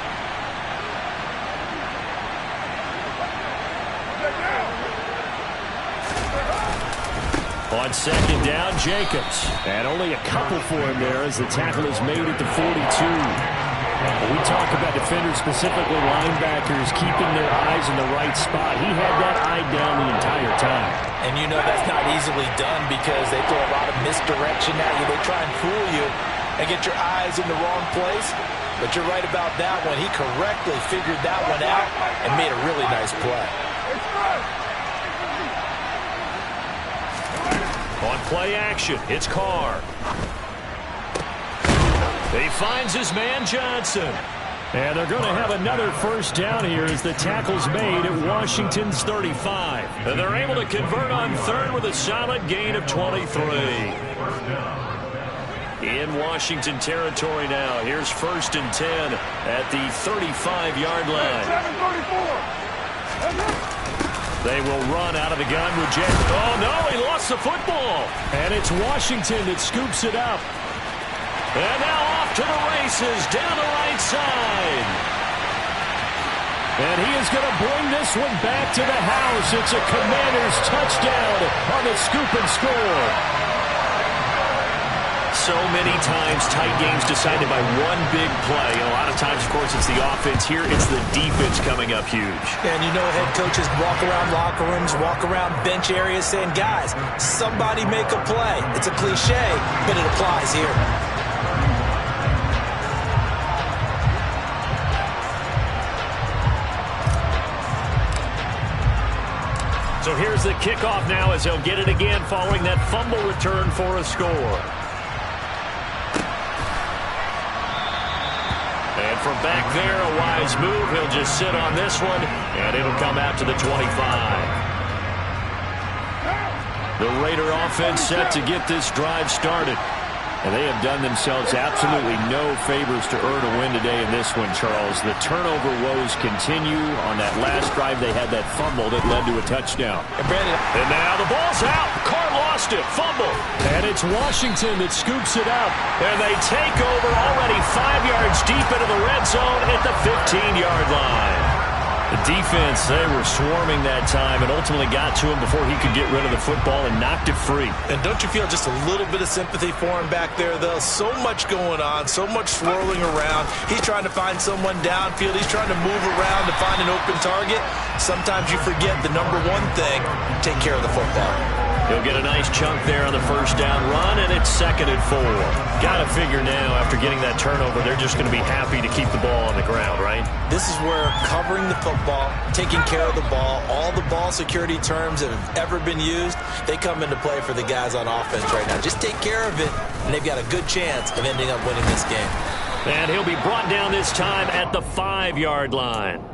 On second down, Jacobs. And only a couple for him there as the tackle is made at the 42. When we talk about defenders, specifically linebackers, keeping their eyes in the right spot, he had that eye down the entire time. And you know that's not easily done because they throw a lot of misdirection at you. They try and fool you and get your eyes in the wrong place. But you're right about that one. He correctly figured that one out and made a really nice play. On play action, it's Carr. He finds his man Johnson. And they're going to have another first down here as the tackle's made at Washington's 35. And they're able to convert on third with a solid gain of 23. In Washington territory now. Here's 1st and 10 at the 35-yard line. 734. They will run out of the gun with Jet. Oh, no, he lost the football. And it's Washington that scoops it up. And now off to the races down the right side. And he is going to bring this one back to the house. It's a Commanders touchdown on the scoop and score. So many times tight games decided by one big play. A lot of times, of course, it's the offense. Here, it's the defense coming up huge. And you know head coaches walk around locker rooms, walk around bench areas saying, guys, somebody make a play. It's a cliche, but it applies here. So here's the kickoff now as he'll get it again following that fumble return for a score. And from back there, a wise move. He'll just sit on this one, and it'll come out to the 25. The Raider offense set to get this drive started. And they have done themselves absolutely no favors to earn a win today in this one, Charles. The turnover woes continue. On that last drive, they had that fumble that led to a touchdown. And now the ball's out. Carr lost it. Fumble. And it's Washington that scoops it up. And they take over already 5 yards deep into the red zone at the 15-yard line. The defense, they were swarming that time and ultimately got to him before he could get rid of the football and knocked it free. And don't you feel just a little bit of sympathy for him back there, though? So much going on, so much swirling around. He's trying to find someone downfield. He's trying to move around to find an open target. Sometimes you forget the number one thing, take care of the football. He'll get a nice chunk there on the first down run, and it's 2nd and 4. Got to figure now, after getting that turnover, they're just going to be happy to keep the ball on the ground, right? This is where covering the football, taking care of the ball, all the ball security terms that have ever been used, they come into play for the guys on offense right now. Just take care of it, and they've got a good chance of ending up winning this game. And he'll be brought down this time at the 5-yard line.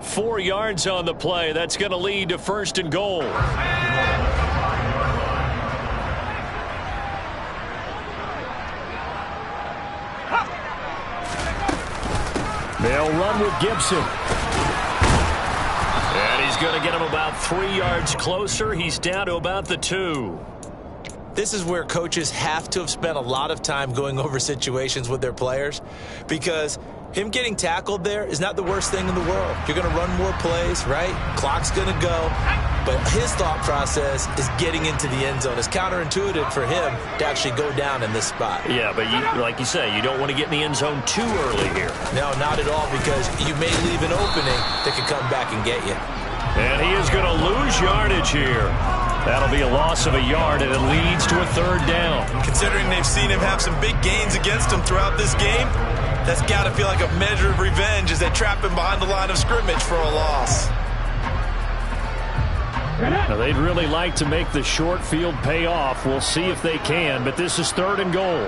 4 yards on the play. That's going to lead to 1st and goal. They'll run with Gibson. And he's going to get him about 3 yards closer. He's down to about the 2. This is where coaches have to have spent a lot of time going over situations with their players, because him getting tackled there is not the worst thing in the world. You're going to run more plays, right? Clock's going to go. But his thought process is getting into the end zone. It's counterintuitive for him to actually go down in this spot. Yeah, but like you say, you don't want to get in the end zone too early here. No, not at all, because you may leave an opening that can come back and get you. And he is going to lose yardage here. That'll be a loss of a yard, and it leads to a 3rd down. Considering they've seen him have some big gains against him throughout this game, that's got to feel like a measure of revenge as they trap him behind the line of scrimmage for a loss. Now, they'd really like to make the short field pay off. We'll see if they can, but this is 3rd and goal.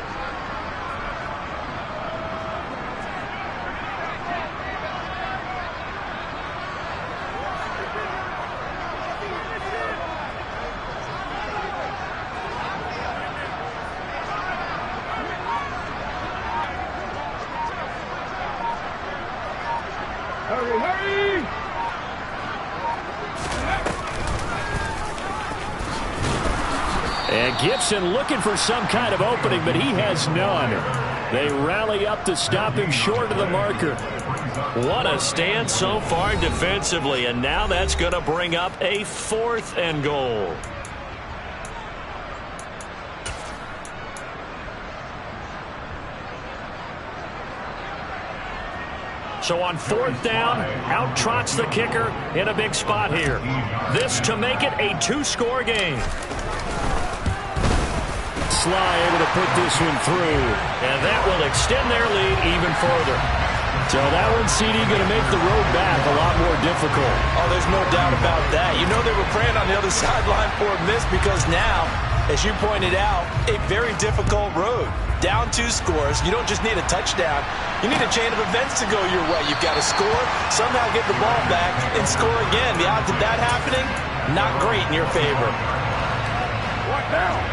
And Gibson looking for some kind of opening, but he has none. They rally up to stop him short of the marker. What a stand so far defensively, and now that's going to bring up a 4th and goal. So on 4th down, out trots the kicker in a big spot here. This to make it a 2-score game. Sly able to put this one through. And that will extend their lead even further. So that one, CD, going to make the road back a lot more difficult. Oh, there's no doubt about that. You know they were praying on the other sideline for a miss because now, as you pointed out, a very difficult road. Down 2 scores. You don't just need a touchdown. You need a chain of events to go your way. You've got to score, somehow get the ball back, and score again. The odds of that happening, not great in your favor.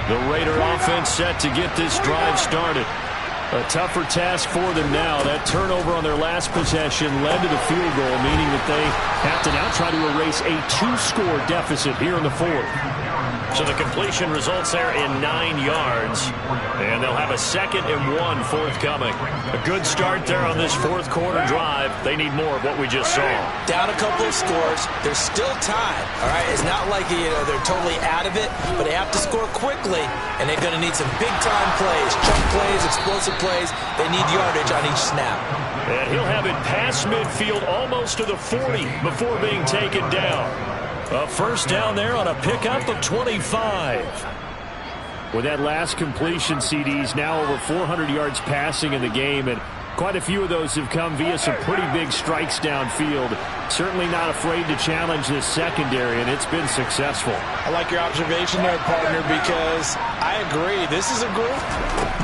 The Raider offense set to get this drive started. A tougher task for them now. That turnover on their last possession led to the field goal, meaning that they have to now try to erase a 2-score deficit here in the 4th. So the completion results there in 9 yards, and they'll have a 2nd and 1 forthcoming. A good start there on this 4th quarter drive. They need more of what we just saw. Down a couple of scores. There's still time. All right, it's not like they're totally out of it, but they have to score quickly, and they're going to need some big-time plays, chunk plays, explosive plays. They need yardage on each snap. And he'll have it past midfield almost to the 40 before being taken down. A 1st down there on a pickup of 25. With that last completion, CDs now over 400 yards passing in the game, and quite a few of those have come via some pretty big strikes downfield. Certainly not afraid to challenge this secondary, and it's been successful. I like your observation there, partner, because I agree. This is a group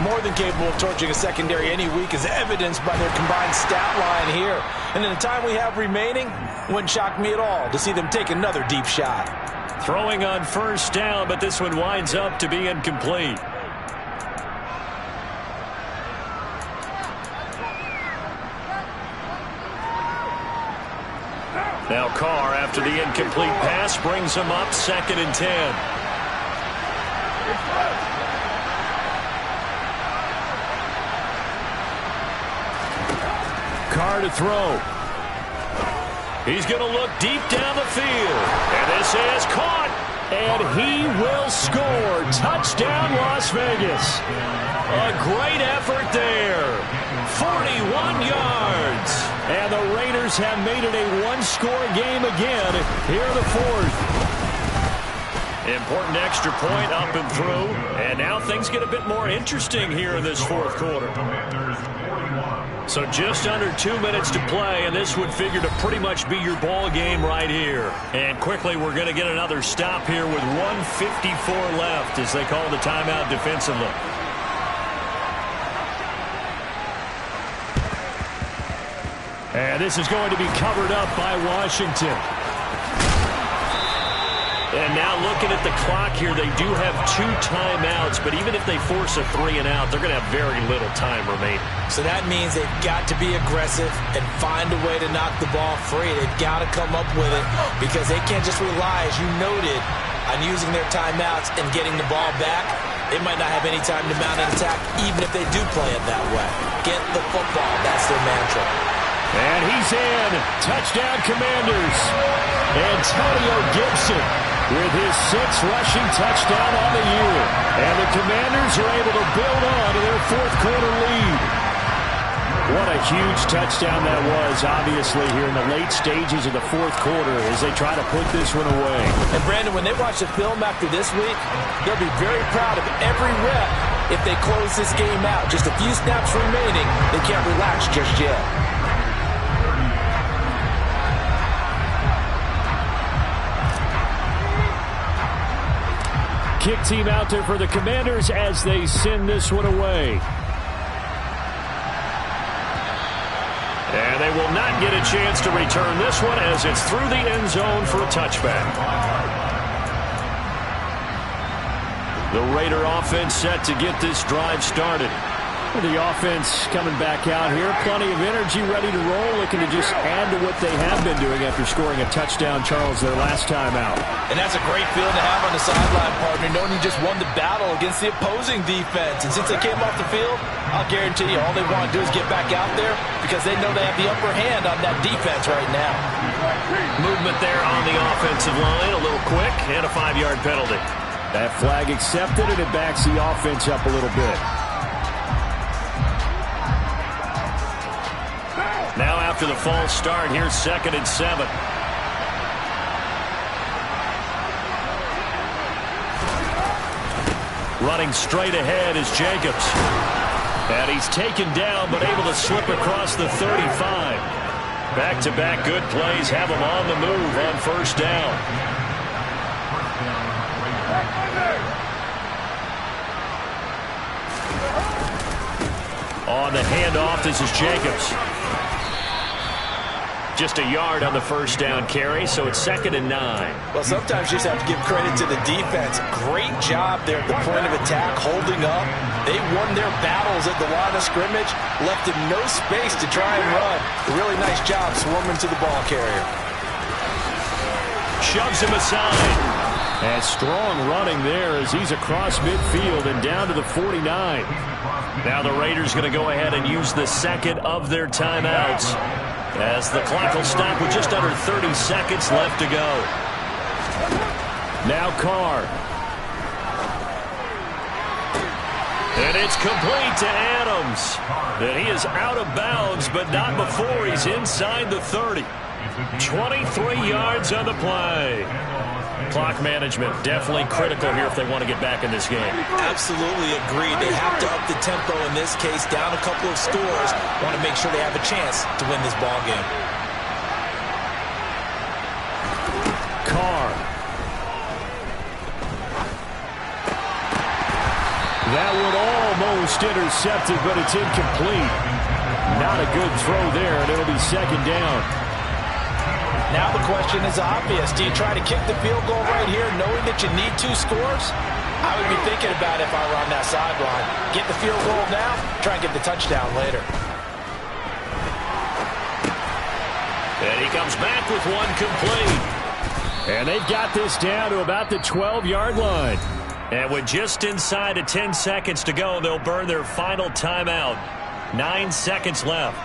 more than capable of torching a secondary any week, as evidenced by their combined stat line here. And in the time we have remaining, wouldn't shock me at all to see them take another deep shot. Throwing on 1st down, but this one winds up to be incomplete. Now Carr, after the incomplete pass, brings him up 2nd and 10. Carr to throw. He's going to look deep down the field. And this is caught. And he will score. Touchdown, Las Vegas. A great effort there. 41 yards. And the Raiders have made it a 1-score game again here in the 4th. Important extra point up and through. And now things get a bit more interesting here in this 4th quarter. So just under 2 minutes to play, and this would figure to pretty much be your ball game right here. And quickly, we're going to get another stop here with 1:54 left as they call the timeout defensively. And this is going to be covered up by Washington. And now looking at the clock here, they do have 2 timeouts, but even if they force a 3 and out, they're going to have very little time remaining. So that means they've got to be aggressive and find a way to knock the ball free. They've got to come up with it because they can't just rely, as you noted, on using their timeouts and getting the ball back. They might not have any time to mount an attack, even if they do play it that way. Get the football. That's their mantra. And he's in. Touchdown, Commanders. Antonio Gibson with his 6th rushing touchdown on the year. And the Commanders are able to build on to their 4th quarter lead. What a huge touchdown that was, obviously, here in the late stages of the 4th quarter as they try to put this one away. And, Brandon, when they watch the film after this week, they'll be very proud of every rep if they close this game out. Just a few snaps remaining. They can't relax just yet. Kick team out there for the Commanders as they send this one away. And they will not get a chance to return this one as it's through the end zone for a touchback. The Raider offense set to get this drive started. The offense coming back out here. Plenty of energy, ready to roll, looking to just add to what they have been doing after scoring a touchdown, Charles, their last time out. And that's a great feeling to have on the sideline, partner, knowing you just won the battle against the opposing defense. And since they came off the field, I'll guarantee you all they want to do is get back out there because they know they have the upper hand on that defense right now. Movement there on the offensive line, a little quick, and a 5-yard penalty. That flag accepted, and it backs the offense up a little bit. Now after the false start, here's 2nd and 7. Running straight ahead is Jacobs. And he's taken down, but able to slip across the 35. Back-to-back good plays have him on the move on 1st down. On the handoff, this is Jacobs. Just a yard on the 1st down carry, so it's 2nd and 9. Well, sometimes you just have to give credit to the defense. Great job there at the point of attack, holding up. They won their battles at the line of scrimmage, left him no space to try and run. A really nice job swarming to the ball carrier. Shoves him aside. And strong running there as he's across midfield and down to the 49. Now the Raiders going to go ahead and use the 2nd of their timeouts, as the clock will stop with just under 30 seconds left to go. Now Carr. And it's complete to Adams. And he is out of bounds, but not before he's inside the 30. 23 yards on the play. Clock management definitely critical here if they want to get back in this game. Absolutely agreed. They have to up the tempo in this case, down a couple of scores. Want to make sure they have a chance to win this ball game. Carr. That one almost intercepted, but it's incomplete. Not a good throw there, and it'll be 2nd down. Now the question is obvious. Do you try to kick the field goal right here knowing that you need 2 scores? I would be thinking about it if I were on that sideline. Get the field goal now, try and get the touchdown later. And he comes back with one complete. And they've got this down to about the 12-yard line. And with just inside of 10 seconds to go, they'll burn their final timeout. 9 seconds left.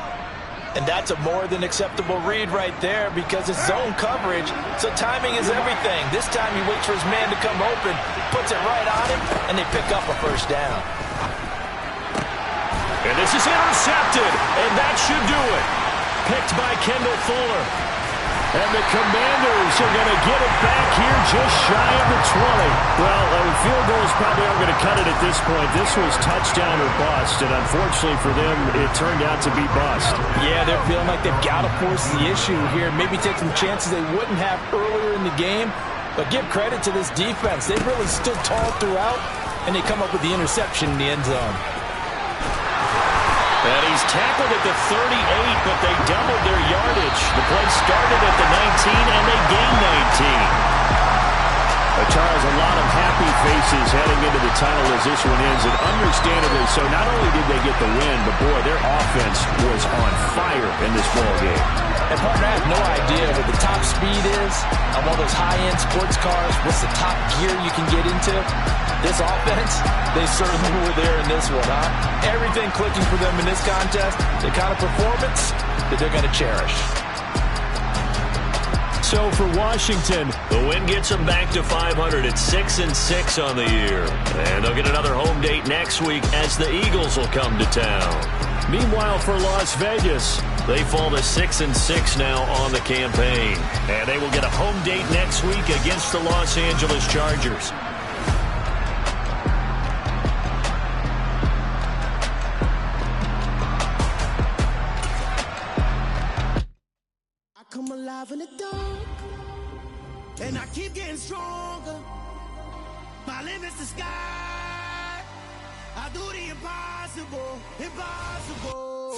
And that's a more than acceptable read right there because it's zone coverage, so timing is everything. This time he waits for his man to come open, puts it right on him, and they pick up a 1st down. And this is intercepted, and that should do it. Picked by Kendall Fuller. And the Commanders are going to get it back here just shy of the 20. Well, field goals probably aren't going to cut it at this point. This was touchdown or bust, and unfortunately for them, it turned out to be bust. Yeah, they're feeling like they've got to force the issue here. Maybe take some chances they wouldn't have earlier in the game. But give credit to this defense. They've really stood tall throughout, and they come up with the interception in the end zone. And he's tackled at the 38, but they doubled their yardage. The play started at the 19, and they gained 19. Charles, a lot of happy faces heading into the tunnel as this one ends, and understandably so. Not only did they get the win, but boy, their offense was on fire in this ball game. And partner, I have no idea what the top speed is on all those high-end sports cars. What's the top gear you can get into? This offense, they certainly were there in this one, huh? Everything clicking for them in this contest, the kind of performance that they're going to cherish. So for Washington, the win gets them back to 500 at 6-6 on the year. And they'll get another home date next week as the Eagles will come to town. Meanwhile, for Las Vegas, they fall to 6-6 now on the campaign. And they will get a home date next week against the Los Angeles Chargers. Come alive in the dark, and I keep getting stronger. My limit's the sky. I do the impossible, impossible.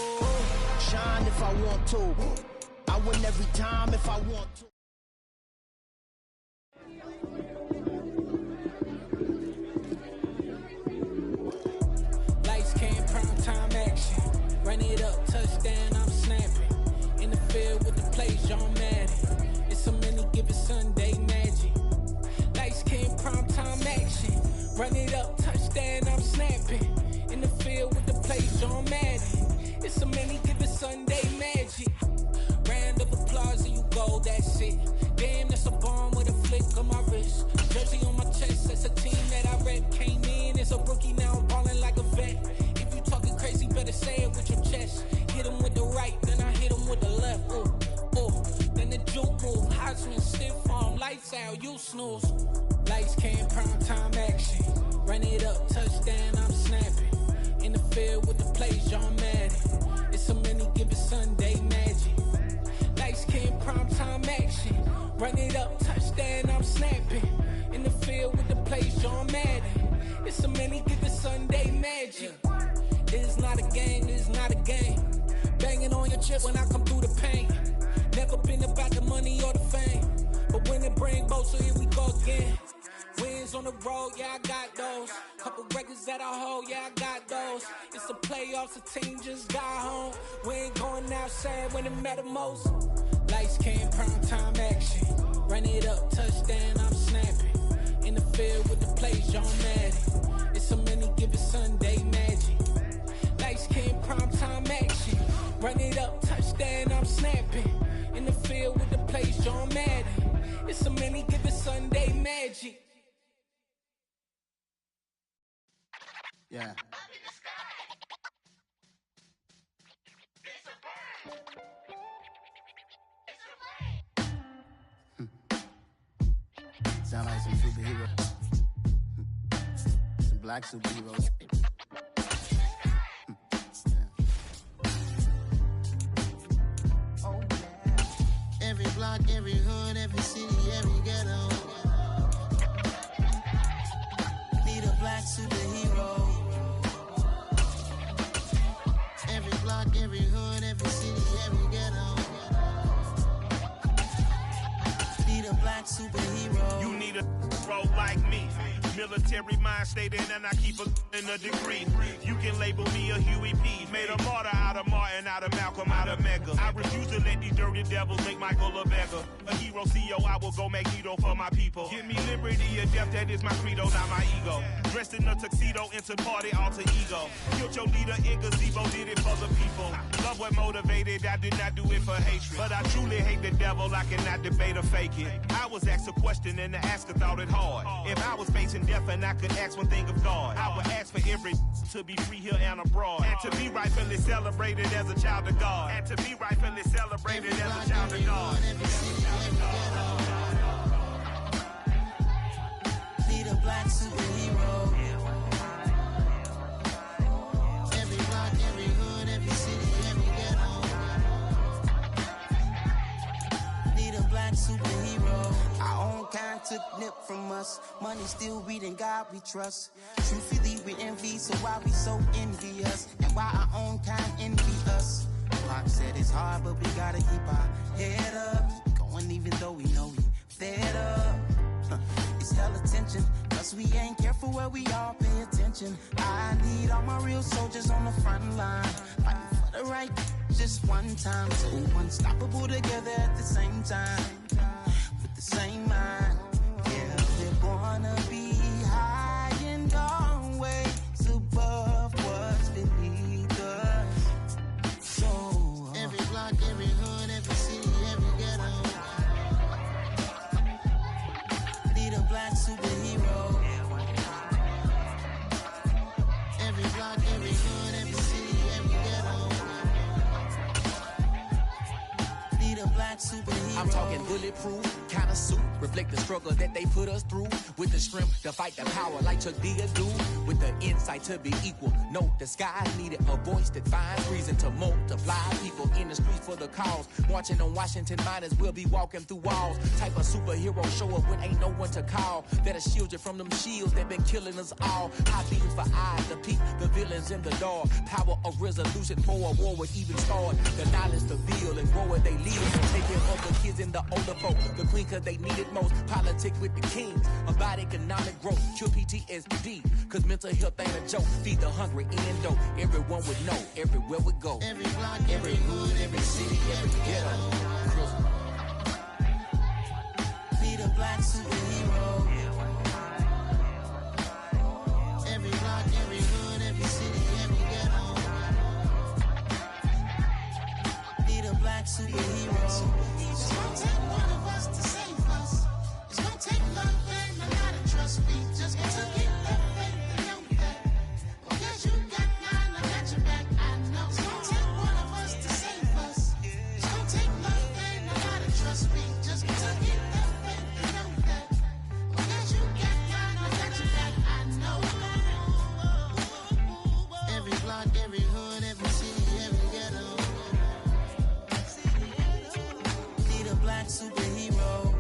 Shine if I want to. I win every time if I want to. Lights came prime time. Run it up, touchdown, I'm snapping. In the field with the play, John Madden. It's a many given Sunday magic. Light skin, prime time action. Run it up, touchdown, I'm snapping. In the field with the play, John Madden. It's a many given Sunday magic. Round of applause and you go, that's it. Damn, that's a bomb with a flick on my wrist. Jersey on my chest, that's a team that I rep. Came in as a rookie, now I'm ballin' like a vet. If you talking crazy, better say it with your chest. Hit him with the right, then I hit him with the left. Then the juke move, Heisman, stiff arm, lights out, you snooze. Lights came, prime time action. Run it up, touchdown, I'm snapping. In the field with the play, John Madden. It's a many given Sunday magic. Lights came, prime time action. Run it up, touchdown, I'm snapping. In the field with the play, John Madden. It's a many given Sunday magic. It is not a game, it is not a game. Banging on your chip when I come through the pain. Never been about the money or the fame. But when it bring both, so here we go again. Wins on the road, yeah, I got those. Couple records that I hold, yeah, I got those. It's the playoffs, the team just got home. We ain't going outside when it matter most. Lights came, prime time action. Run it up, touchdown, I'm snapping. In the field with the play, John Madden. It's a many given Sunday magic. Lights came, prime time action. Run it up, touchdown, I'm snapping. In the field with the play, John Madden. It's a many given Sunday magic. Yeah. Sound like some superheroes. Some black superheroes. Oh, yeah. Every block, every hood, every city, every ghetto. Need a black superhero. Every block, every hood, every city, every ghetto. Need a black superhero. You need a role like me. Military mind state and I keep in a degree. You can label me a Huey P. Made a martyr out of Martin, out of Malcolm, out of Mega. I refuse to let these dirty devils make Michael a beggar. A hero CEO, I will go Magneto for my people. Give me liberty or death, that is my credo, not my ego. Dressed in a tuxedo, into party, alter ego. Killed your leader in gazebo, did it for the people. Love what motivated, I did not do it for hatred. But I truly hate the devil, I cannot debate or fake it. I was asked a question and the asker thought it hard. If I was facing death and I could ask one thing of God, I would ask for every to be free here and abroad. And to be rightfully celebrated as a child of God. And to be rightfully celebrated as a child of God. Need a black superhero. Every block, every hood, every city, every ghetto. Need a black superhero. Our own kind took nip from us. Money still reading God we trust. Truthfully we envy, so why we so envious? And why our own kind envy us? Block said it's hard, but we gotta keep our head up. Keep going even though we know we fed up. It's hell attention, cause we ain't careful where we all pay attention. I need all my real soldiers on the front line, fighting for the right just one time. So unstoppable together at the same time, with the same mind. Yeah, we're gonna be high and always above what's beneath us. So every block, every hood, every city, every ghetto. Need a black superhero. Every block, every hood, every city, every ghetto. Need a black superhero. I'm talking bulletproof kind of suit, reflect the struggle that they put us through, with the strength to fight the power like Chuck D do, with the insight to be equal. No disguise needed, a voice that finds reason to multiply. People in the streets for the cause, marching on Washington might as well be walking through walls. Type of superhero show up when ain't no one to call, that'll shield you from them shields that been killing us all. High beams for eyes to peek the villains in the dark. Power of resolution for a war would even start. The knowledge to feel and grow where they live, and take care of the kids and the older folk. The clean clean cause they need it most. Politic with the kings about economic growth. Cure PTSD cause mental health ain't a joke. Feed the hungry in dough. Everyone would know everywhere we go. Every block, every hood, every city, every ghetto. Be the black superhero. Every block, every hood, every city, every ghetto. Be the black superhero. It's gonna take one of us to save us. It's gonna take love and a lot of trust. We just gotta get that faith and know that. Because you got mine, I got your back, I know. It's gonna take one of us to save us. It's gonna take love and a lot of trust. We just gotta get that faith and know that. Because you got mine, I got your back, I know. Every block, every hood, every city, every ghetto. Be the black superhero.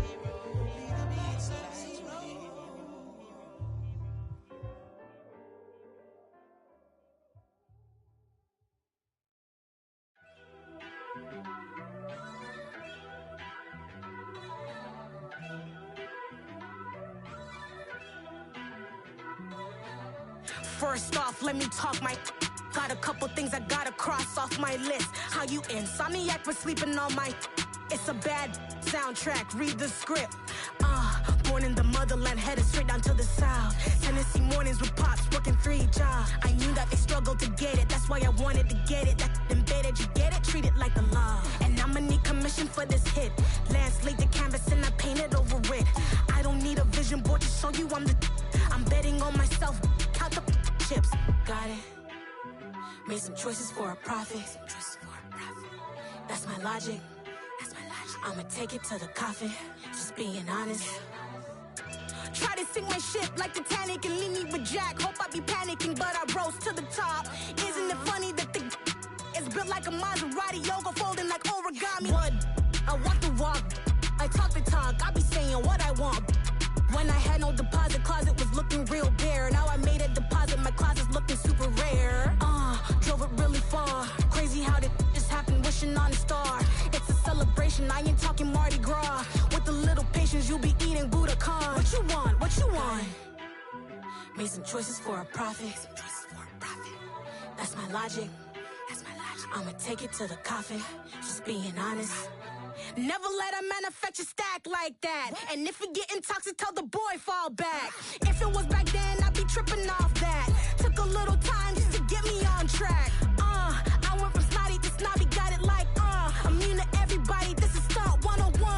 First off, let me talk my. Got a couple things I gotta cross off my list. How you insomniac for sleeping on my. It's a bad soundtrack, read the script. Born in the motherland, headed straight down to the south. Tennessee mornings with pops, working 3 jobs. I knew that they struggled to get it, that's why I wanted to get it. That embedded, you get it, treat it like the law. And I'ma need commission for this hit. Lance laid the canvas and I painted over it. I don't need a vision board to show you I'm the. I'm betting on myself, count the chips. Got it. Made some choices for a profit. That's my logic. I'ma take it to the coffin. Just being honest. Try to sink my ship like Titanic and leave me with Jack. Hope I be panicking, but I rose to the top. Isn't it funny that the is built like a Maserati, yoga folding like origami? What? I walk the walk, I talk the talk. I be saying what I want. When I had no deposit, closet was looking real bare. Now I made a deposit, my closet's looking super rare. Drove it really far. Crazy how did just happen, wishing on a star. It's a celebration, I ain't talking Mardi Gras. With a little patience, you'll be eating Budokan. What you want? What you want? Made some choices for a profit. That's my logic. I'ma take it to the coffin. Just being honest. Never let a manufacture stack like that. And if it getting toxic, tell the boy fall back. If it was back then, I'd be tripping off that. Took a little time just to get me on track. I went from snotty to snobby, got it like immune to everybody, this is stunt 101.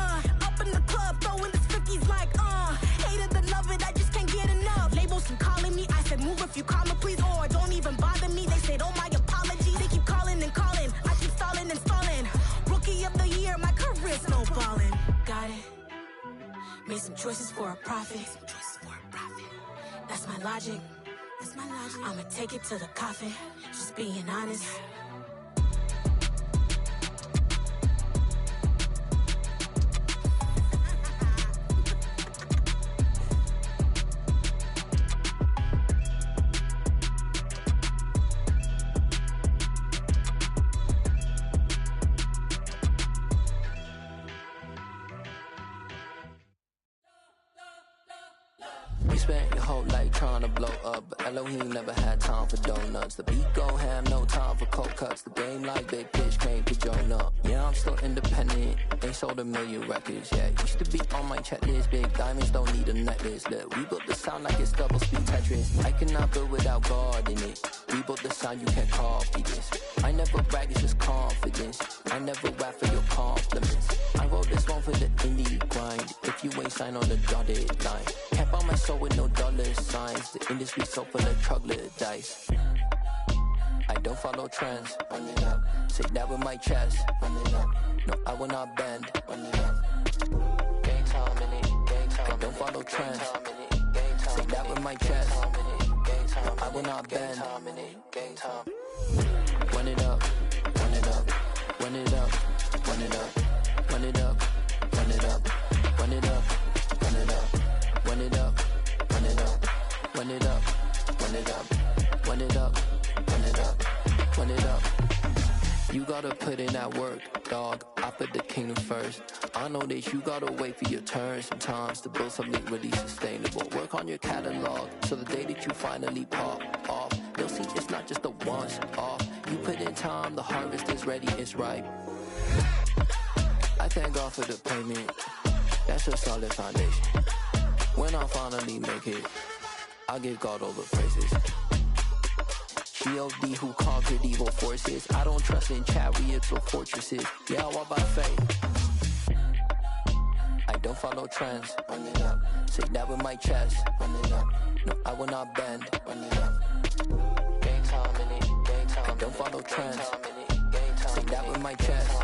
Up in the club, throwing this 50s like hate it, then love it, I just can't get enough. Labels keep calling me, I said move if you call me please, or don't even bother me. They said oh my apologies, they keep calling and calling. I keep stalling and stalling. Rookie of the year, my career snowballing. Got it. Made some choices for a profit. That's my logic. I'ma take it to the coffin. Just being honest. You spent your whole life trying to blow up, but Elohim never had time for donuts. The beat go ham, no time for cold cuts. The game like big pitch came to join up. Yeah, I'm still independent, ain't sold 1 million records yet. Used to be on my checklist, big diamonds don't need a necklace. Look, we built the sound like it's double speed Tetris. I cannot build without God in it. We built the sound, you can't copy this. I never brag, it's just confidence. I never rap for your compliments. I wrote this one for the indie grind. If you ain't signed on the dotted line, can't buy my soul with no dollar signs. The industry so full of troglodytes. I don't follow trends. Run it up. Say that with my chest. Run it up. No, I will not bend. Run it up. Gang time in it. Gang time. I don't follow trends. Say that with my chest. No, I will not bend. Gang time. Run it up. Run it up. Run it up. Run it up. Run it up. Run it up. Run it up. Run it up. Run it up. Run it up. Run it up. Run it up. Run it up. Run it up. Run it up. You gotta put in that work, dog. I put the kingdom first. I know that you gotta wait for your turn sometimes to build something really sustainable. Work on your catalog so the day that you finally pop off, you'll see it's not just a once off. You put in time, the harvest is ready, it's ripe. I thank God for the payment, that's a solid foundation. When I finally make it, I give God all the praises. G.O.D. who conquered evil forces. I don't trust in chariots or fortresses. Yeah, I walk by faith. I don't follow trends. Run it up. Say that with my chest. Run it up. No, I will not bend. Run it up. Game time in it. Game time. I don't follow trends. Say that with my chest.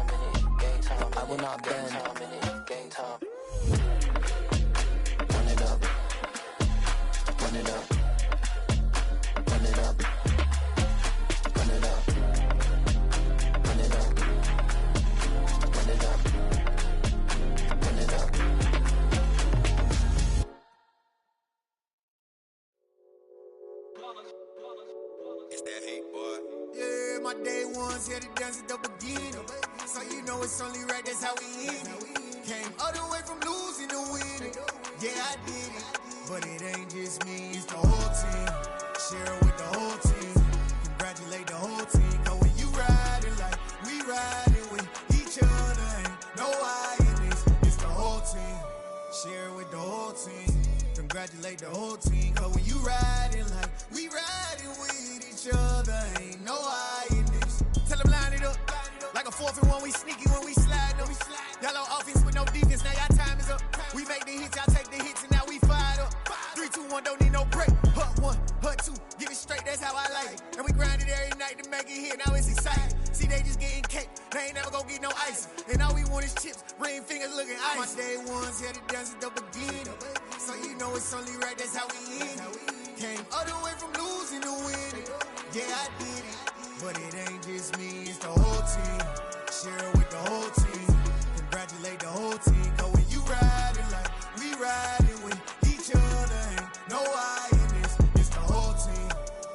No, I will not bend. Game time. Run it up. Run it up. Run it up. Run it up. Run it up. Run it up. Run it up. It's that hate, boy. Yeah, my day ones here to dance at the beginning. So you know it's only right, that's how we end it. Came all the way from losing to winning. Yeah, I did it. But it ain't just me, it's the whole team. Share it with the whole team. Congratulate the whole team. Cause when you riding like we riding with each other, ain't no I in this. It's the whole team. Share it with the whole team. Congratulate the whole team. Cause when you riding like we riding with each other, ain't no I in this. Tell them line it up. Like a 4th and 1, we sneaky when we slide up. Y'all on offense with no defense, now y'all time is up. We make the hits, y'all take the hits, and now we fired up. 3, 2, 1, don't need no break. Hut 1, hut 2, get it straight, that's how I like it. And we grind it every night to make it hit, now it's exciting. See, they just getting cake, they ain't never gonna get no ice. And all we want is chips, ring fingers looking ice. My day ones here to dance at the beginning. So you know it's only right, that's how we end it. Came all the way from losing to winning. Yeah, I did it. But it ain't just me, it's the whole team. Share it with the whole team. Congratulate the whole team. Cause when you riding like we riding with each other, ain't no I in this. It's the whole team.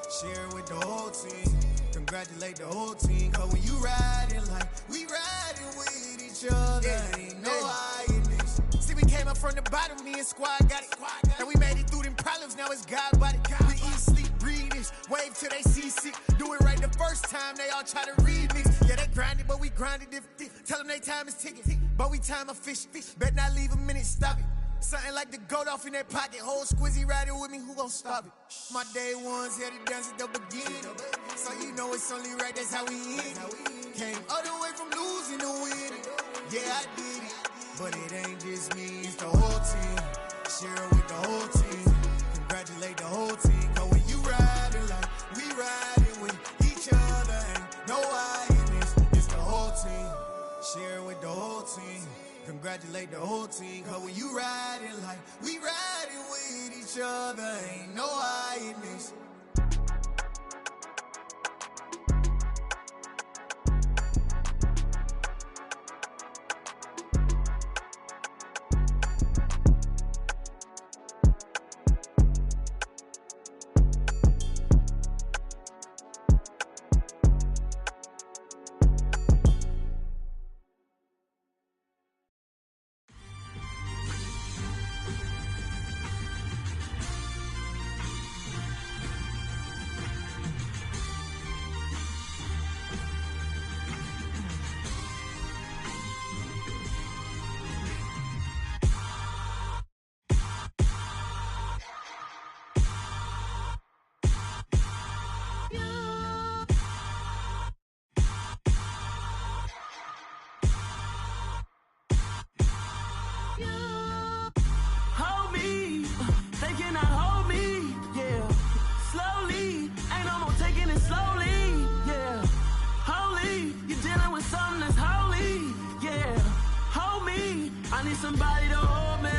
Share it with the whole team. Congratulate the whole team. Cause when you riding like we riding with each other, ain't no I in this. See, we came up from the bottom, me and squad got it. And we made it through them problems, now it's God body. We eat, sleep, breathe this. Wave till they see sick. Do it right the first time, they all try to remix. Yeah, they grinded, but we grinded different. Tell them they time is ticking, but we time a fish. Bet not leave a minute, stop it. Something like the goat off in their pocket. Whole squizzy riding with me, who gon' stop it? My day ones here to dance at the beginning. So you know it's only right, that's how we end it. Came all the way from losing to winning. Yeah, I did it. But it ain't just me, it's the whole team. Share it with the whole team. Congratulate the whole team. Cause when you riding like we riding with each other, ain't no I in this. It's the whole team. Share it with the whole team. Congratulate the whole team. Cause when you riding like we riding with each other, ain't no I in this. Somebody to hold me.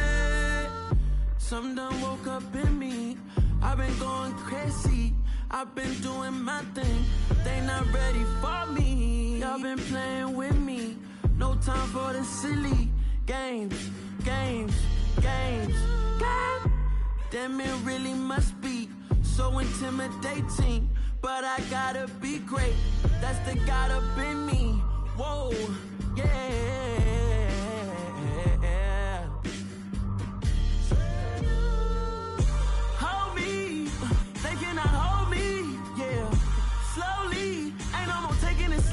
Something done woke up in me. I've been going crazy. I've been doing my thing. They not ready for me. Y'all been playing with me. No time for the silly games. Damn, it really must be so intimidating. But I gotta be great. That's the God up in me. Whoa, yeah.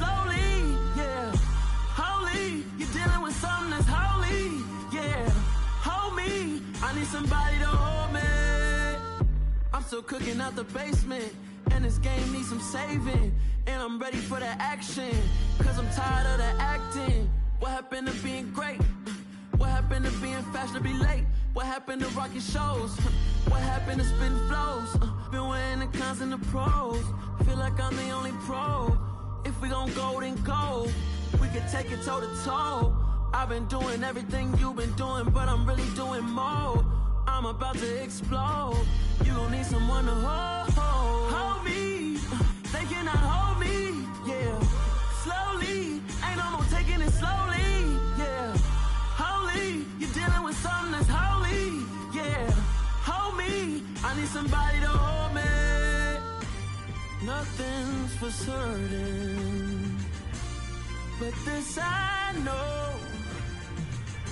slowly, yeah. Holy, you're dealing with something that's holy, yeah. Hold me, I need somebody to hold me. I'm still cooking out the basement, and this game needs some saving. And I'm ready for the action, cause I'm tired of the acting. What happened to being great? What happened to being fashionably late? What happened to rocking shows? What happened to spitting flows? Been weighing the cons and the pros. Feel like I'm the only pro. If we gon' go, then go. We can take it toe to toe. I've been doing everything you've been doing, but I'm really doing more. I'm about to explode. You gon' need someone to hold me. They cannot hold me, yeah. Slowly, ain't no more taking it slowly, yeah. Holy, you're dealing with something that's holy, yeah. Hold me, I need somebody to hold me. Nothing's for certain, but this I know.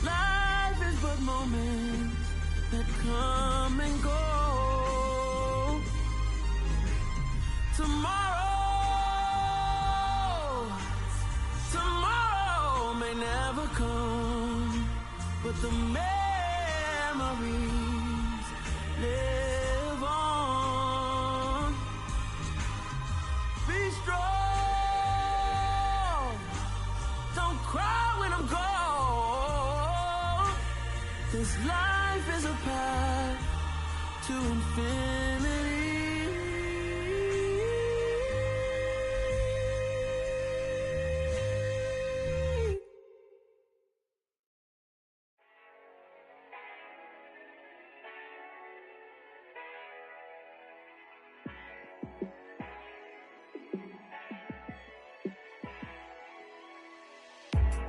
Life is but moments that come and go. Tomorrow may never come, but the memories live on. Be strong, don't cry when I'm gone. This life is a path to infinity.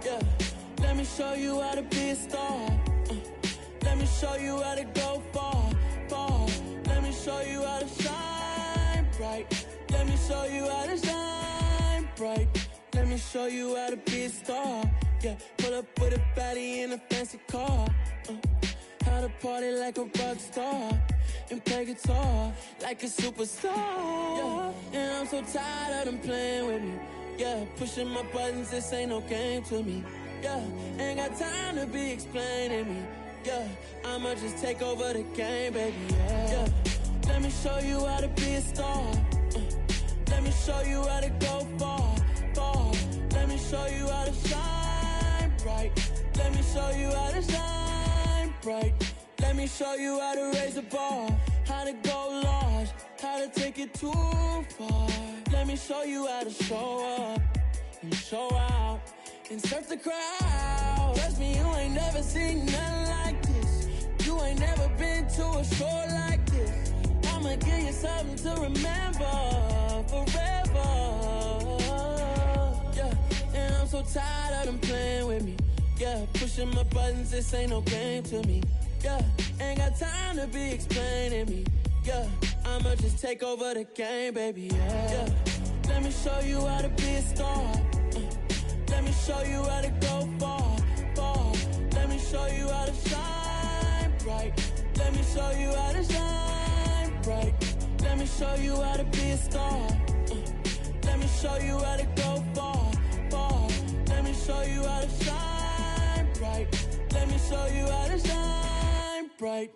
Yeah, let me show you how to be a star. Let me show you how to go far, far. Let me show you how to shine bright. Let me show you how to shine bright. Let me show you how to be a star. Yeah, pull up with a baddie in a fancy car. How to party like a rock star and play guitar like a superstar. Yeah, and I'm so tired of them playing with me. Yeah, pushing my buttons, this ain't no game to me. Yeah, ain't got time to be explaining me. Yeah, I'ma just take over the game, baby. Yeah, let me show you how to be a star. Let me show you how to go far, far. Let me show you how to shine bright. Let me show you how to shine bright. Let me show you how to raise the bar, how to go large, how to take it too far. Let me show you how to show up and show out and surf the crowd. Trust me, you ain't never seen nothing like this. You ain't never been to a show like this. I'ma give you something to remember forever. Yeah, and I'm so tired of them playing with me. Yeah, pushing my buttons, this ain't no game to me. Yeah, ain't got time to be explaining me. Yeah, I'ma just take over the game, baby. Yeah, let me show you how to be a star. Let me show you how to go far, far. Let me show you how to shine bright. Let me show you how to shine bright. Let me show you how to be a star. Let me show you how to go far, far. Let me show you how to shine bright. Let me show you how to shine bright.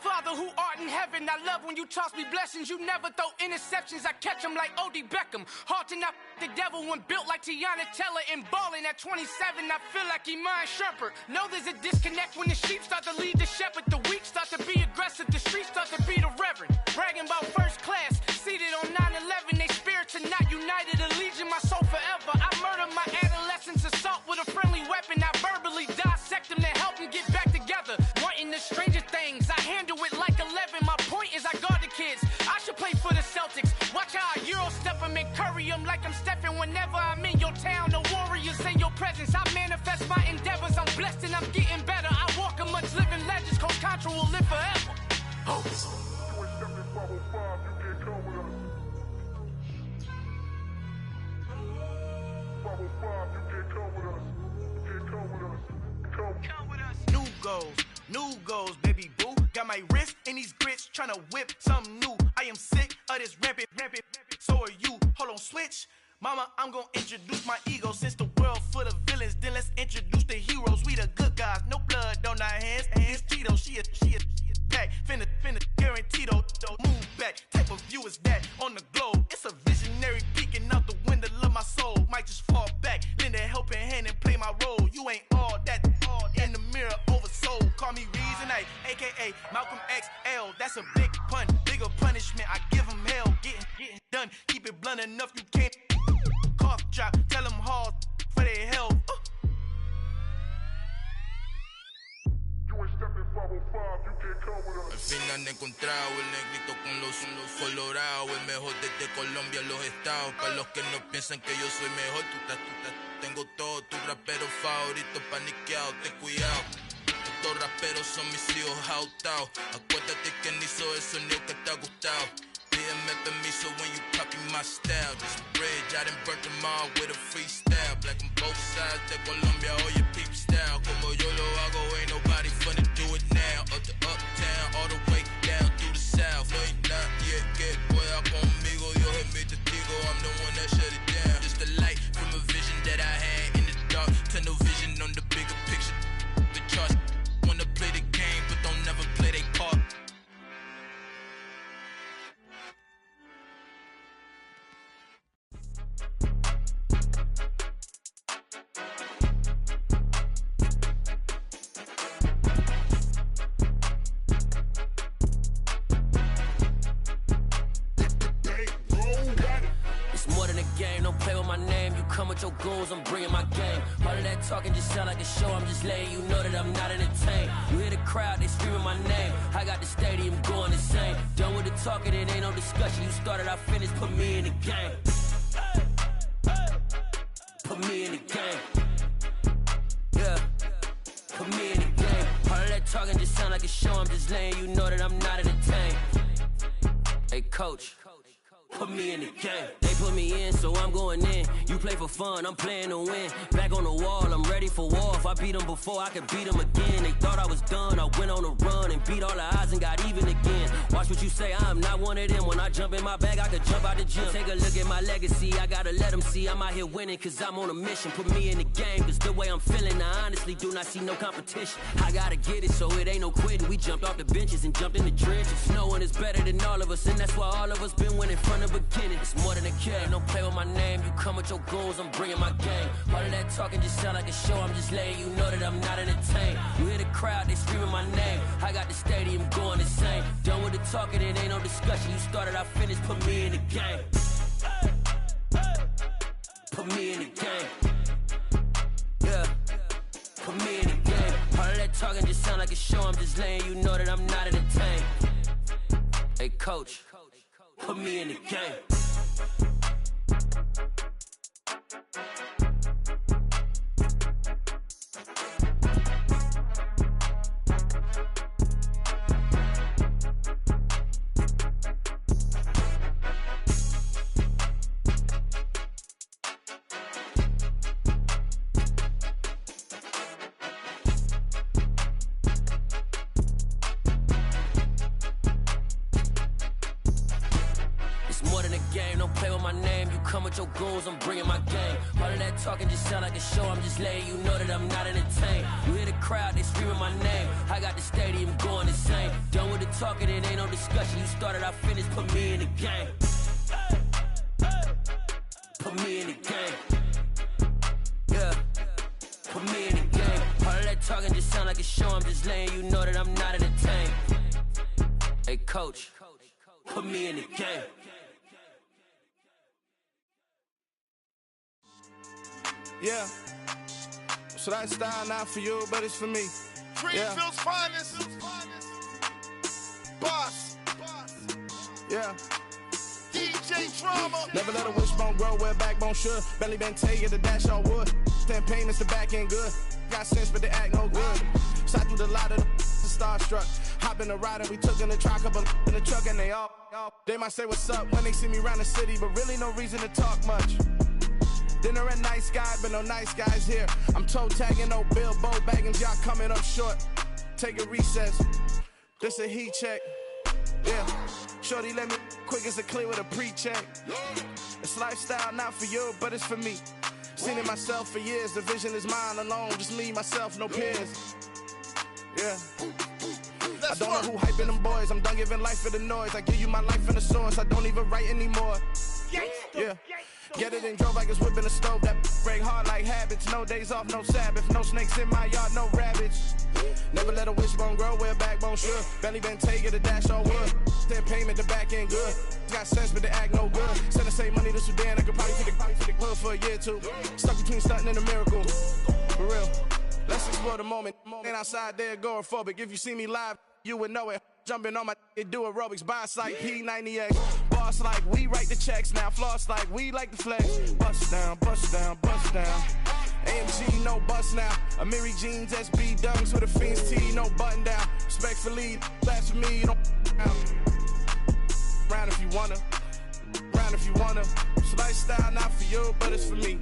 Father who art in heaven, I love when you toss me blessings. You never throw interceptions, I catch them like O.D. Beckham. Hard to not the devil when built like Tiana Teller. And balling at 27, I feel like Iman Shumpert. Know there's a disconnect when the sheep start to lead the shepherd. The weak start to be aggressive, the streets start to be the reverend. Bragging about first class, seated on 9/11. They spirits are not united, a legion, my soul forever. I murder my adolescence, assault with a friendly weapon. I verbally dissect them to help them get back together. Wanting the stranger things, I handle it like 11. My point is I guard the kids. I should play for the Celtics. Watch how I Euro step them and curry them like I'm stepping. Whenever I'm in your town, the warriors in your presence. I manifest my endeavors. I'm blessed and I'm getting better. I walk amongst living legends. Coach Contra will live forever. Oh. New goals, baby boo. Got my wrist in these grits, tryna whip something new. I am sick of this rampant. So are you. Hold on, switch. Mama, I'm gonna introduce my ego. Since the world full of villains, then let's introduce the heroes. We the good guys, no blood on our hands. It's Tito, she a pack. Finna guarantee though. Move back, type of view is that on the globe. It's a visionary peeking out the window of my soul. Might just fall back, lend a helping hand and play my role. You ain't all that in the mirror oversold. Call me Reason A, aka Malcolm XL. That's a big pun, bigger punishment. I give him hell, getting done. Keep it blunt enough, you can't cough drop. Tell them hard for their health. Al fin han encontrado el negrito con los colorados, el mejor desde Colombia, los estados. Para los que no piensan que yo soy mejor, tengo todos tus raperos favoritos paniqueados, ten cuidado. Estos raperos son mis hijos jautados. Acuérdate que ni hizo el sonido que te ha gustado. Pídeme permiso when you copy my style. This bridge, I done burnt them all with a freestyle. Black on both sides de Colombia, oye peep style. Como yo lo hago, ain't nobody finna do it now. Up to uptown, all the way down through the south. No hay nadie que pueda conmigo, Dios es mi testigo. I'm the one that shut it down. Just the light from a vision that I had in the dark. Tunnel vision on the bigger picture. The charts wanna play the game, but don't never play their part. With your goons, I'm bringing my game. All of that talking just sound like a show. I'm just letting you know that I'm not entertained. You hear the crowd, they screaming my name. I got the stadium going insane. Done with the talking, it ain't no discussion. You started, I finished, put me in the game. Put me in the game. Yeah, put me in the game. All of that talking just sound like a show. I'm just letting you know that I'm not entertained. Hey, coach. Put me in the game. They put me in, so I'm going in. You play for fun, I'm playing to win. Back on the wall, I'm ready for war. If I beat them before, I can beat them again. They thought I was done, I went on a run and beat all the odds and got even again. Watch what you say, I'm not one of them. When I jump in my bag, I could jump out the gym. Take a look at my legacy, I gotta let them see I'm out here winning, cause I'm on a mission. Put me in the game, cause the way I'm feeling, I honestly do not see no competition. I gotta get it, so it ain't no quitting. We jumped off the benches and jumped in the trenches. No one is better than all of us, and that's why all of us been winning from the beginning. It's more than a game, don't play with my name. You come with your goons, I'm bringing my game. All of that talking just sound like a show. I'm just letting you know that I'm not entertained. You hear the crowd, they screaming my name. I got the stadium going insane. Done with the talking, it ain't no discussion. You started, I finished, put me in the game. Put me in the game. Yeah, put me in the game. All of that talking just sound like a show. I'm just letting you know that I'm not entertained. Hey, coach. Put me in the game. game. Don't play with my name. You come with your goons, I'm bringing my game. All of that talking just sound like a show. I'm just letting you know that I'm not entertained. You hear the crowd, they screaming my name. I got the stadium going insane. Done with the talking, it ain't no discussion. You started, I finished, put me in the game. Put me in the game. Yeah. Put me in the game. All of that talking just sound like a show. I'm just letting you know that I'm not entertained. Hey, coach, put me in the game. Yeah. So that style not for you, but it's for me. Greenfield's finest. Boss. Yeah. DJ Drama. Never let a wishbone grow where backbone should. Belly been take it, the dash all wood. 10 payments, the back end good. Got sense, but they act no good. Shot through the lot of the starstruck. Hop in the ride and we took in the truck, couple in the truck and they all. They might say what's up when they see me around the city, but really no reason to talk much. Dinner at nice guy, but no nice guys here. I'm toe tagging, no Bilbo Baggins, y'all coming up short. Take a recess. This a heat check. Yeah. Shorty let me quick as a clear with a pre-check. It's lifestyle not for you, but it's for me. Seen it myself for years. The vision is mine alone. Just me, myself, no peers. Yeah. I don't know who hyping them boys. I'm done giving life for the noise. I give you my life in the source. I don't even write anymore. Yeah. Get it and drove like it's whipping a stove. That break hard like habits. No days off, no Sabbath. No snakes in my yard, no rabbits. Never let a wishbone grow where backbone should. Belly been take it, the dash all wood. 10 payment, the back end good. Got sense, but they act no good. Send the same money to Sudan. I could probably take the hood for a year or two. Stuck between stunting and a miracle. For real. Let's explore the moment. Ain't outside there agoraphobic. If you see me live, you would know it. Jumping on my do aerobics, boss like P90X. Boss like we write the checks now. Floss like we like the flex. Bust down, bust down, bust down. AMG, no bust now. Amiri jeans, SB dunks with a Fiends T, no button down. Respectfully, blasphemy, you don't round if you wanna. Round if you wanna. It's lifestyle not for you, but it's for me.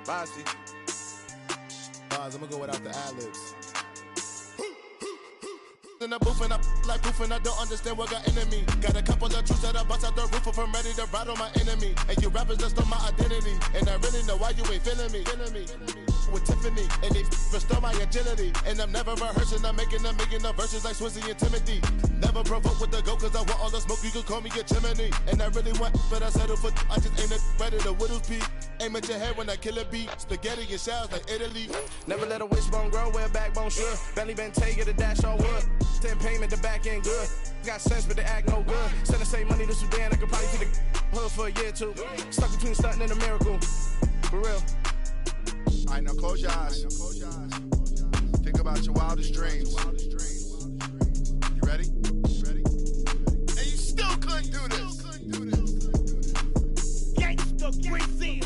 Bossy. Bars, I'm gonna go without the ad-libs. In the booth and I like proof and I don't understand what got into me. Got a couple of truths that I bust out the roof if I'm ready to ride on my enemy. And you rappers just stole my identity. And I really know why you ain't feeling me. With Tiffany, and they restore my agility. And I'm never rehearsing, I'm making a million of verses like Swizzy and Timothy. Never provoke with the go, cause I want all the smoke, you can call me a chimney. And I really want, but I settle for, I just ain't ready to Whittles peak. Aim at your head when I kill a beat. Spaghetti and shells like Italy. Never let a wishbone grow where backbone should. Belly been take it, the dash all wood. 10 payment, the back end good. Got sense, but they act no good. Send the same money to Sudan, I could probably take the hood for a year or two. Stuck between stunting and a miracle. For real. Alright, now close your eyes. Think about your wildest dreams. You ready? And you still couldn't do this. Gangsta Brazil.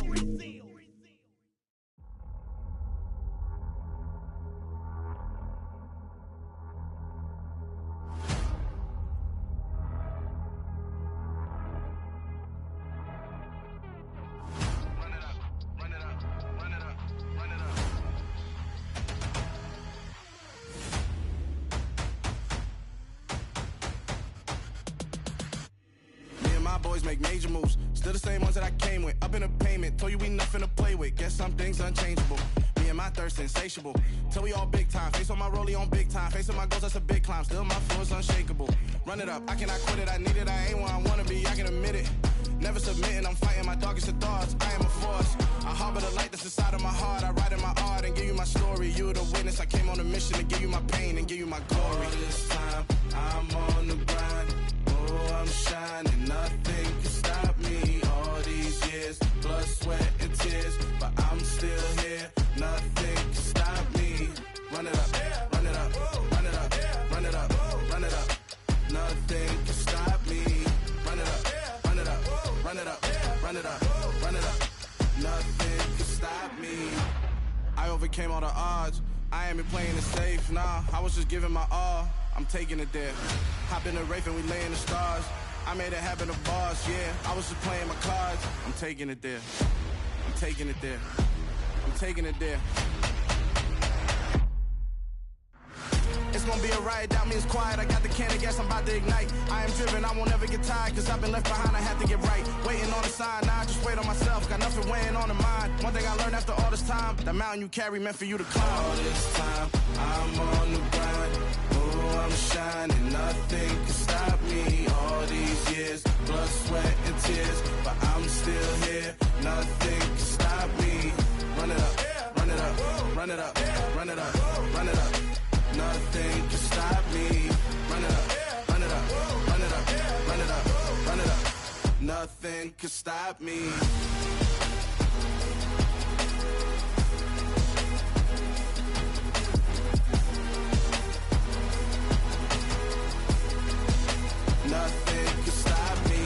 Make major moves, still the same ones that I came with. Up in a payment, told you we nothing to play with. Guess some things unchangeable. Me and my thirst insatiable. Till we all big time. Face on my rollie on big time. Face on my goals, that's a big climb. Still my flow is unshakable. Run it up, I cannot quit it. I need it, I ain't where I wanna be. I can admit it. Never submitting, I'm fighting my darkest of thoughts. I am a force. I harbor the light that's inside of my heart. I write in my art and give you my story. You the witness. I came on a mission to give you my pain and give you my glory. All this time, I'm on the grind. Oh, I'm shining. Nothing can stop me. All these years, blood, sweat, and tears. But I'm still here. Nothing can stop me. Run it up, run it up, run it up, run it up, run it up. Nothing can stop me. Run it up, run it up, run it up, run it up, run it up. Nothing can stop me. I overcame all the odds. I ain't been playing it safe, nah. I was just giving my all. I'm taking it there. Hop in the Wraith and we lay in the stars. I made it happen to bars, yeah. I was just playing my cards. I'm taking it there. I'm taking it there. I'm taking it there. It's gonna be a riot, doubt me it's quiet. I got the can of gas, I'm about to ignite. I am driven, I won't ever get tired, cause I've been left behind, I have to get right. Waiting on the sign, now I just wait on myself, got nothing weighing on the mind. One thing I learned after all this time, the mountain you carry meant for you to climb. All this time, I'm on the grind. Oh, I'm shining, nothing can stop me. All these years, blood, sweat, and tears, but I'm still here, nothing can stop me. Run it up, run it up, run it up, run it up, run it up. Nothing can stop me. Run it up, run it up, run it up, run it up, run it up. Nothing can stop me. Nothing can stop me.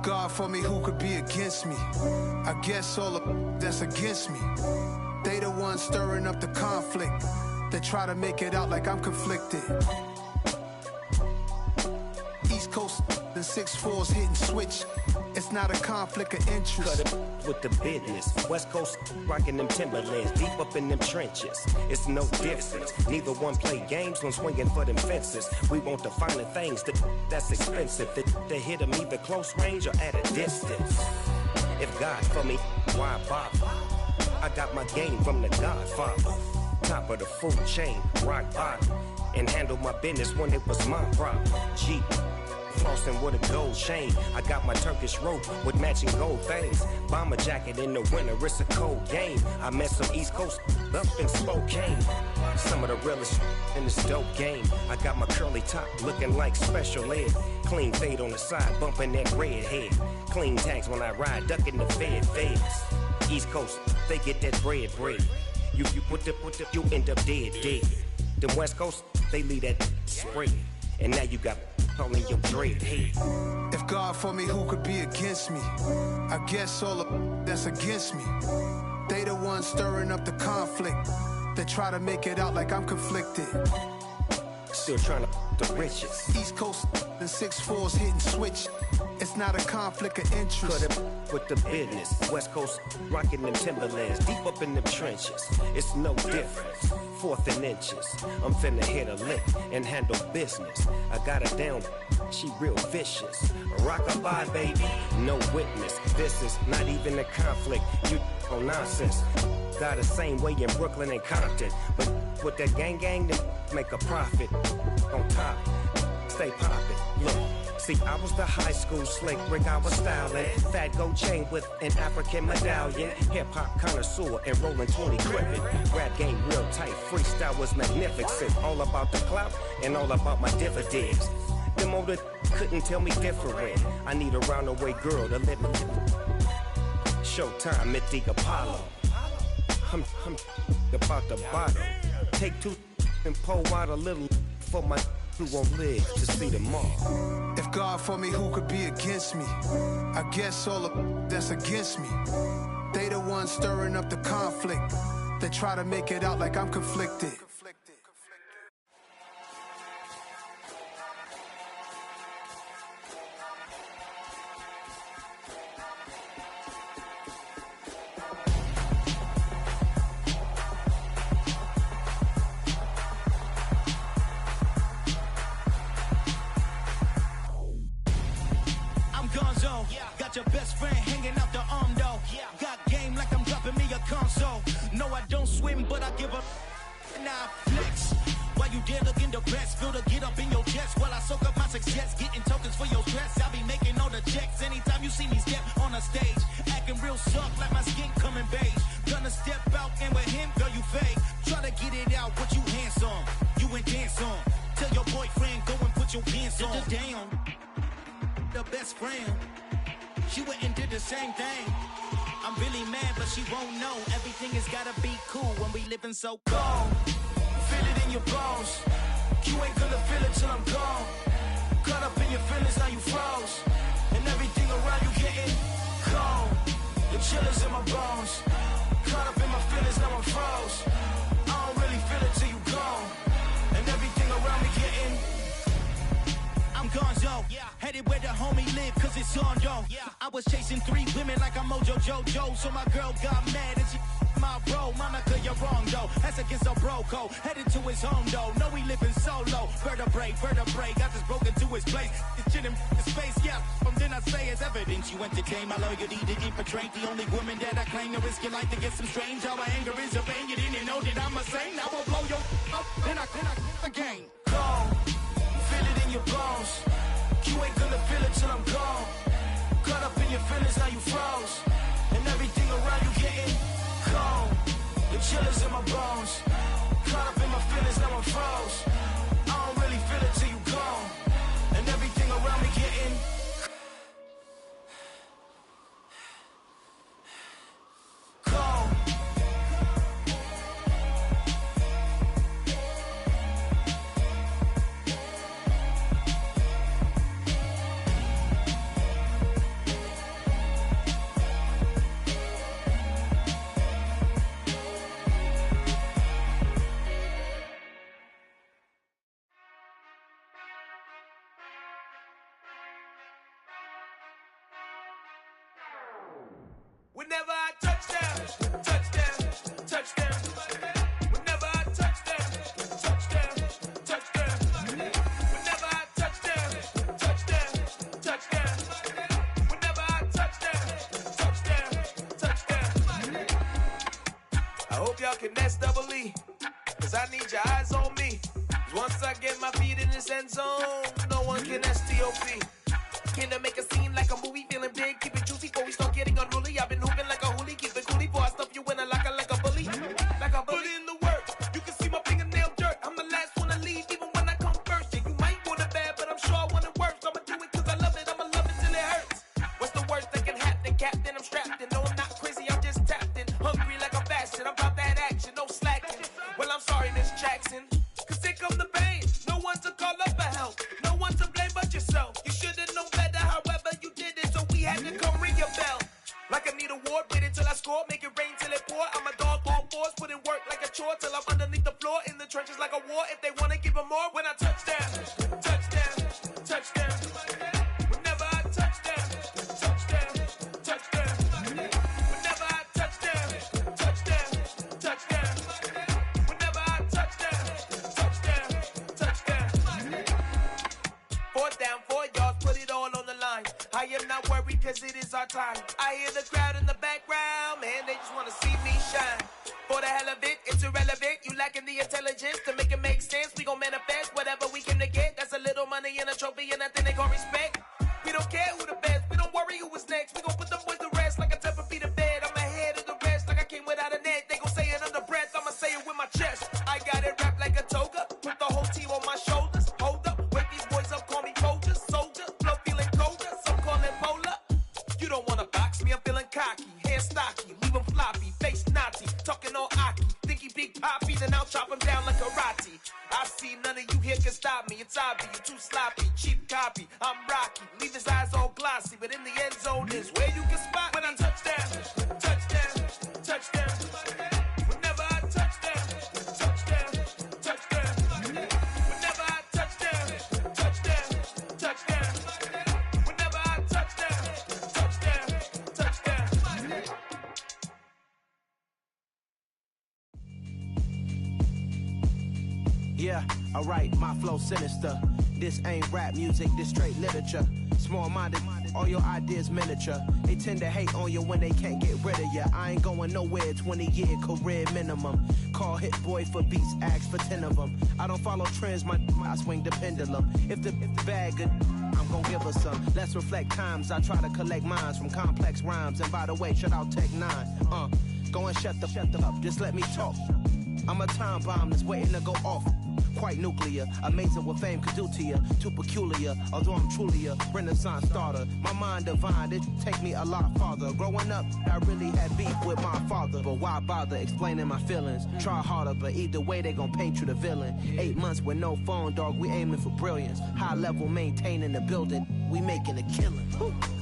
God for me, who could be against me? I guess all of that's against me. They the ones stirring up the conflict. They try to make it out like I'm conflicted. East Coast, the 6'4's hitting switch. It's not a conflict of interest. Cut it with the business. West Coast rocking them Timberlands, deep up in them trenches. It's no difference. Neither one play games when swinging for them fences. We want the finer things that's expensive. They hit them either close range or at a distance. If God for me, why bother? I got my game from the Godfather. Top of the food chain, rock bottom. And handle my business when it was my problem. Jeep. Flossing with a gold chain. I got my Turkish rope with matching gold things. Bomber jacket in the winter, it's a cold game. I met some East Coast up in Spokane. Some of the realest in this dope game. I got my curly top looking like special ed. Clean fade on the side, bumping that red head. Clean tags when I ride, ducking the feds. East Coast, they get that bread. You you end up dead. The West Coast, they leave that spread. And now you got calling your dread head. If God for me, who could be against me? I guess all of that's against me. They the ones stirring up the conflict. They try to make it out like I'm conflicted. Still trying to the riches. East Coast, the 6'4's hitting switch. It's not a conflict of interest. Cut it with the business. West Coast rocking them Timberlands, deep up in them trenches. It's no difference. 4th and inches. I'm finna hit a lick and handle business. I got her down, she real vicious. Rock-a-bye, baby, no witness. This is not even a conflict. You on nonsense. Got the same way in Brooklyn and Compton. But with that gang, then make a profit. On top, stay poppin'. Look. See, I was the high school slick Rick, I was styling. Fat gold chain with an African medallion. Hip-hop connoisseur and rolling 20 crippin'. Rap game real tight, freestyle was magnificent. All about the clout and all about my dividends. Them older couldn't tell me different. I need a roundaway girl to let me Showtime at the Apollo. I'm about the bottle. Take 2 and pour out a little for my who won't live to see tomorrow. If God for me, who could be against me? I guess all of that's against me. They the ones stirring up the conflict. They try to make it out like I'm conflicted. Got your best friend hanging out the arm though. Got game like I'm dropping me a console. No, I don't swim, but I give up. Now flex. While you there looking the best, feel the get up in your chest while I soak up my success, getting tokens for your stress. I'll be making all the checks anytime you see me step on a stage, acting real soft like my skin coming beige. Gonna step out and with him, girl, you fake. Try to get it out, what you handsome, you ain't dance on. Tell your boyfriend go and put your pants on. Down, the best friend. She went and did the same thing. I'm really mad, but she won't know. Everything has gotta be cool when we living so cold. Feel it in your bones. You ain't gonna feel it till I'm gone. Caught up in your feelings, now you froze. Headed where the homie live, cause it's on, though. I was chasing 3 women like I'm Mojo Jojo. So my girl got mad and she my bro. Monica, you're wrong, though. That's against a bro code. Headed to his home, though. No, he living solo. Vertebrae. Got this broken to his place. This shit in his face, yeah. From then I say it's evidence you entertain my loyalty to infiltrate. The only woman that I claim to risk your life to get some strange. How my anger is a vein. You didn't know that I'm a saint. I will blow your up. Then I again. Gone. Feel it in your bones. You ain't gonna feel it till I'm gone. Caught up in your feelings, now you froze. And everything around you getting cold. The chillers in my bones. Caught up in my feelings, now I'm froze. I don't really feel it till you gone. And everything around me getting cold. Whenever I touchdown, touchdown, touchdown. Whenever I touchdown, touchdown, touchdown. Whenever I touchdown, touchdown, touchdown. Whenever I touchdown, touchdown. I hope y'all can nest double E, cause I need your eyes on me. Once I get my feet in this end zone, no one can STOP. Can I make a scene like a movie, feeling big, keep it juicy before we start getting unruly. I've been hooping like a hoolie, keep it coolie before I stuff you in a locker like a bully. Like a bully. Put in the work, you can see my fingernail dirt. I'm the last one to leave, even when I come first. Yeah, you might want it bad, but I'm sure I want it worse. I'ma do it cause I love it, I'ma love it till it hurts. What's the worst that can happen, Captain? I'm strapped in, no I'm not crazy, I'm just tapped in. Hungry like I'm fasting, I'm about that action, no slacking. Well, I'm sorry, Miss Jackson, cause here come the pain. No one to call up for help, no one to blame but yourself. You should've known better, however you did it, so we had to come ring your bell. Like I need a ward, wait until I score, make it rain till it pour. I'm a dog on force, put in work like a chore till I'm underneath the floor, in the trenches like a war. If they wanna give them more, when I touchdown, touchdown, touchdown. Whenever I touchdown, touchdown, touchdown. Whenever I touchdown, touchdown, touchdown. Whenever I touchdown, touchdown, touchdown. 4th down, 4 yards, put it all on the line. I am not worried cause it is our time. I hear the crowd in the background, man, they just wanna see me shine. For the hell of it, it's irrelevant. You lacking the intelligence to make it make sense. We gon' manifest whatever we came to get. That's a little money and a trophy and nothing they call respect. We don't care who the best, we don't worry who was next. We gon' put them boys to rest like a 10 feet of bed. I'm ahead of the rest like I came without a net. They gon' say it under breath, I'ma say it with my chest. I got it wrapped like a toga, put the whole team on my shoulders. Hold up, wake these boys up, call me Folger, soldier. Flow feeling colder, some call it polar. You don't wanna box me, I'm feeling cocky. Hair stocky, leave him floppy, face naughty. Talking all aki, think he big poppy, then I'll chop him down like karate. I see none of you here can stop me. It's obvious, you too sloppy, cheap copy. I'm Rocky, leave his eyes all glossy, but in the end zone is where you can spot when I touchdown, touchdown, touchdown. Whenever I touchdown, touchdown, touchdown. Whenever I touchdown, touchdown, touchdown. Whenever I touchdown, touchdown, touchdown. Yeah, alright, my flow sinister. This ain't rap music, this straight literature. Small-minded, all your ideas miniature. They tend to hate on you when they can't get rid of you. I ain't going nowhere, 20-year career minimum. Call Hit Boy for beats, ask for 10 of them. I don't follow trends, I swing the pendulum. If the bag good, I'm gon' give her some. Let's reflect times, I try to collect minds from complex rhymes. And by the way, shout out Tech 9. Go and shut the up, just let me talk. I'm a time bomb that's waiting to go off. Quite nuclear, amazing what fame could do to you. Too peculiar, although I'm truly a Renaissance starter. My mind divine, it take me a lot farther. Growing up, I really had beef with my father. But why bother explaining my feelings? Try harder, but either way they gon' paint you the villain. 8 months with no phone, dog, we aiming for brilliance. High level maintaining the building, we making a killing.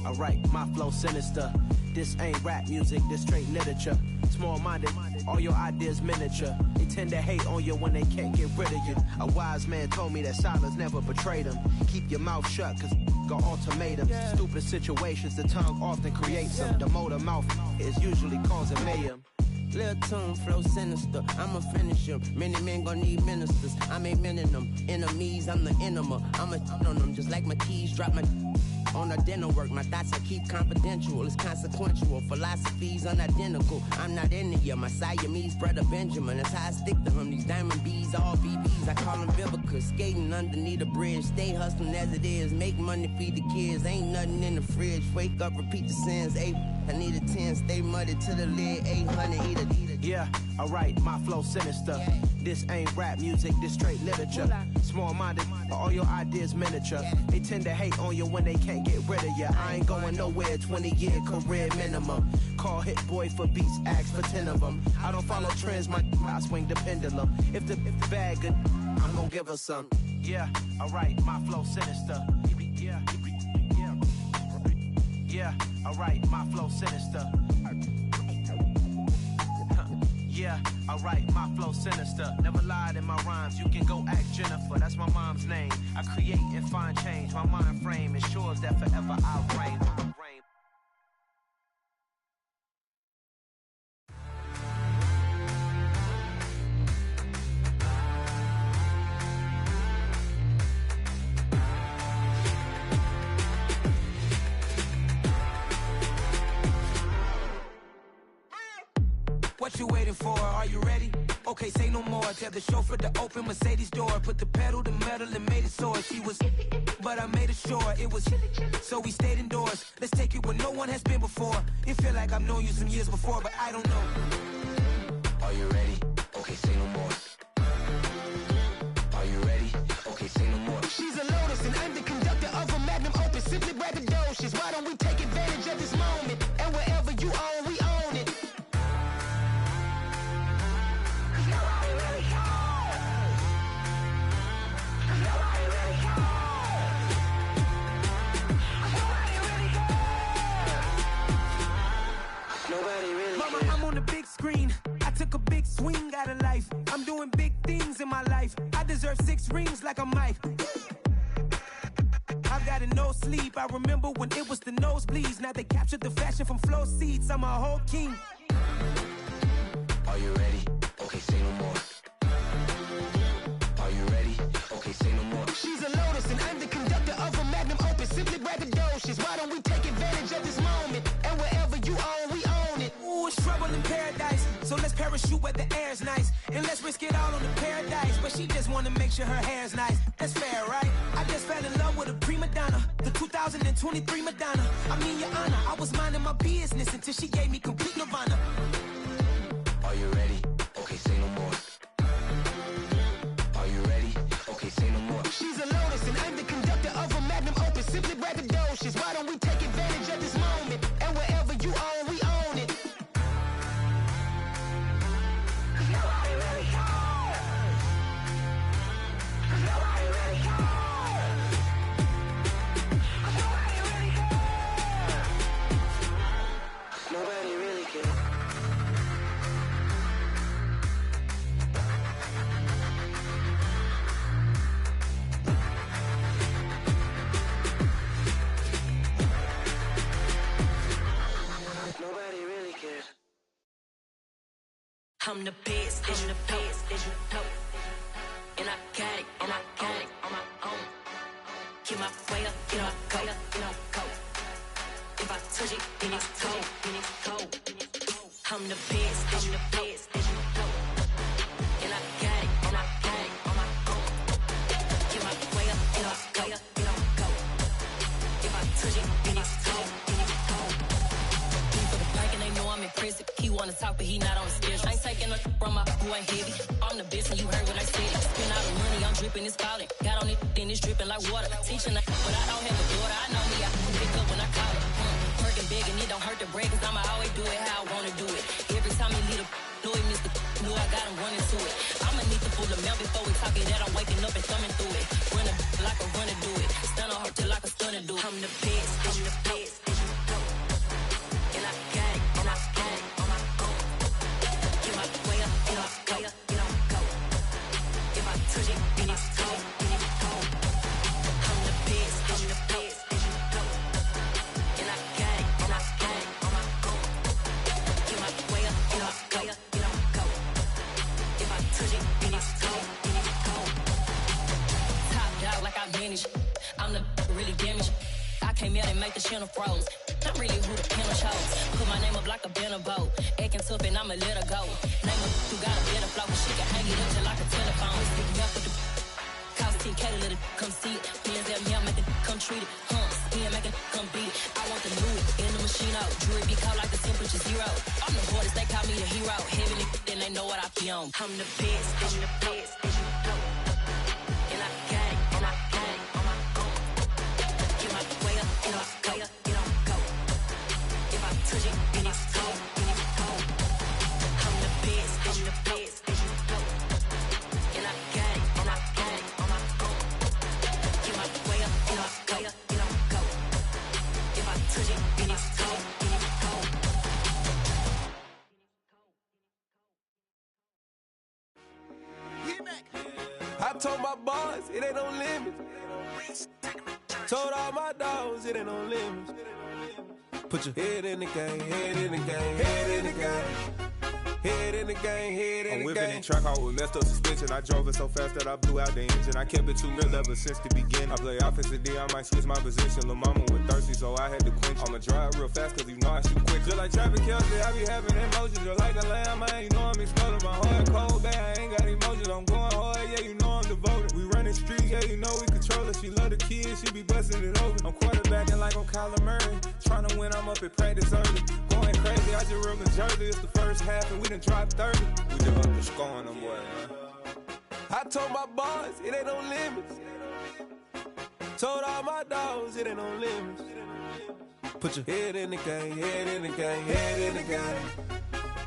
Alright, my flow sinister. This ain't rap music, this straight literature. Small-minded, all your ideas miniature. They tend to hate on you when they can't get rid of you. A wise man told me that silence never betrayed him. Keep your mouth shut, cause got ultimatums. Stupid situations, the tongue often creates them. The motor mouth is usually causing mayhem. Lil' tune, flow sinister, I'ma finish him. Many men gon' need ministers, I'm a men in them. Enemies, I'm the enema, I'ma on them. Just like my keys, drop my on a dinner work. My thoughts I keep confidential, it's consequential. Philosophies unidentical, I'm not in it yet. My Siamese brother Benjamin, that's how I stick to him. These diamond bees, all BBs, I call them Vivica. Skating underneath the bridge, stay hustling as it is. Make money, feed the kids, ain't nothing in the fridge. Wake up, repeat the sins, I need a 10, stay muddy to the lid, 800, eat a. Yeah, alright, my flow sinister. This ain't rap music, this straight literature. Small-minded, all your ideas miniature. They tend to hate on you when they can't get rid of you. I ain't going nowhere, 20-year career minimum. Call Hit Boy for beats, ask for 10 of them. I don't follow trends, I swing the pendulum. If the bag good, I'm gonna give her some. Yeah, alright, my flow sinister. Yeah, alright, my flow sinister. Yeah, alright, my flow sinister. Never lied in my rhymes, you can go ask Jennifer. That's my mom's name. I create and find change. My mind frame ensures that forever I reign. What you waiting for? Are you ready? Okay, say no more. Tell the chauffeur to open Mercedes door. Put the pedal to metal and made it soar. She was, but I made it sure it was. So we stayed indoors. Let's take it where no one has been before. It feel like I've known you some years before, but I don't know. Are you ready? Okay, say no more. Are you ready? Okay, say no more. She's a Lotus and I'm the conductor of a magnum opus. Simply braggadocious. Why don't we take advantage of this moment? And wherever you own, we own it. Mama, I'm on the big screen. I took a big swing out of life. I'm doing big things in my life. I deserve 6 rings like a Mike. I've got no sleep. I remember when it was the nosebleeds. Now they captured the fashion from flow seats. I'm a whole king. Are you ready? Okay, say no more. Are you ready? Okay, say no more. She's a Lotus and I'm the conductor of a magnum opus. Simply braggadocious. Why don't we take advantage of this moment? And wherever you own, we own it. Ooh, it's trouble in paradise. So let's parachute where the air's nice. And let's risk it all on the paradise. But she just wanna make sure her hair's nice. That's fair, right? I just fell in love with a prima donna. The 2023 Madonna. I mean, your honor, I was minding my business until she gave me complete nirvana. Are you ready? Okay, say no more. Are you ready? Okay, say no more. She's a Lotus and I'm the conductor of a magnum opus. Simply braggadocious. Why don't we take advantage of this moment? And wherever you own, we own it. Nobody really cares. Nobody really cares. Nobody really cares. Nobody really cares. Nobody really cares. I'm the best, I'm the best, and I got it, and I got it on my own. Get my way up, get my go, go. If I touch it, then it's cold, I'm the best, I'm the best, and I got it, and I got it on my own. Get my way up, get my go. If I touch it, then it's cold. I'm impressive. He wanna talk, but he not on the schedule. I ain't taking no from my who ain't heavy. I'm the best, and you heard what I said. Spend all the money, I'm dripping, it's falling. Got on it, then it's dripping like water. Teaching, but I don't have a daughter. I know me, I can pick up when I call it. Working big, and it don't hurt to break, cause I'ma always do it how I wanna do it. Every time he lead a know he missed the knew I got him running to it. I'ma need to pull the mouth before we talk it. That I'm waking up and thumbing through it. Run a like a runner do it. Stun on her till like a stunner do it. I'm the best, I'm the best, and I touch it, then it's cold, then it's cold. I'm the best, I'm the best, then you go. And I got it, and I got it on my own. Get my way up, get my way up, get on go. If I touch it, then it's cold, then it's cold. Top dog like I manage. I'm the really damaged. I came out and make the channel froze. I'm really who the piano chose. Put my name up like a banner boat. Acting tough and I'ma let her go. Name her who got a better flow. She can hang it up just like a telephone. Stick me up with the cost 10K to let it come see it. Hands at me, I make it come treat it. Spin, make it come beat it. I want the new in the machine out. Jewelry be called like the temperature zero. I'm the hardest, they call me the hero. Heaven, then they know what I be on. I'm the best, I'm the best, then you go. And I got it, and I got it on my own. Get my way up, get my way up, get on go. If I touch it, then it's cold, then it's cold. I'm the best, then you go. And I got it, and I got it on my own. Get my way up, get my way up, get on go. If I touch it, then it's cold, then it's cold. I told my boys it ain't no limits. Told all my dogs it ain't no limits. Put your head in the game, head in the game, head in the game. Head in the game, head in the game. I'm whipping the track out with messed up suspension. I drove it so fast that I blew out the engine. I kept it too real ever since the beginning. I play offensive D, I might switch my position. Lil' mama was thirsty, so I had to quench. I'ma drive real fast, cause you know I shoot quick. Just like Travis Kelce, I be having emotions. Just like the lamb, man, you know I'm exploding. My heart cold, bad, I ain't got emotions. I'm going hard, yeah, you know I'm devoted. We running streets, yeah, you know we control it. She love the kids, she be busting it over. I'm quarterbacking like I'm Kyler Murray. Trying to win, I'm up at practice early. Going crazy, I just real the jersey. It's the first half and we done dropped 30. We just up the scoring them, boy, man. I told my boys it ain't no limits. Told all my dogs it ain't no limits. Put your head in the game, head in the game, head in the game.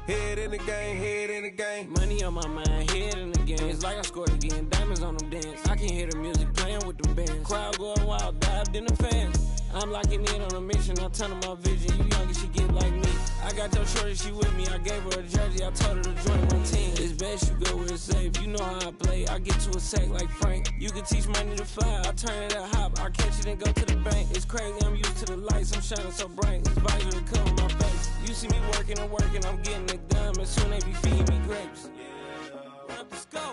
Head in the game, head in the game. Money on my mind, head in the game. It's like I scored again, diamonds on them dance. I can hear the music playing with them bands. Crowd going wild, dived in the fans. I'm locking in on a mission, I'm turning my vision. You young and she get like me. I got your shorty, she with me. I gave her a jersey, I told her to join my team. It's best you go where it's safe. You know how I play, I get to a sack like Frank. You can teach money to fly, I turn it at hop. I catch it and go to the bank. It's crazy, I'm used to the lights, I'm shining so bright. This visor to cover my face. You see me working and working, I'm getting it done. And soon they be feeding me grapes.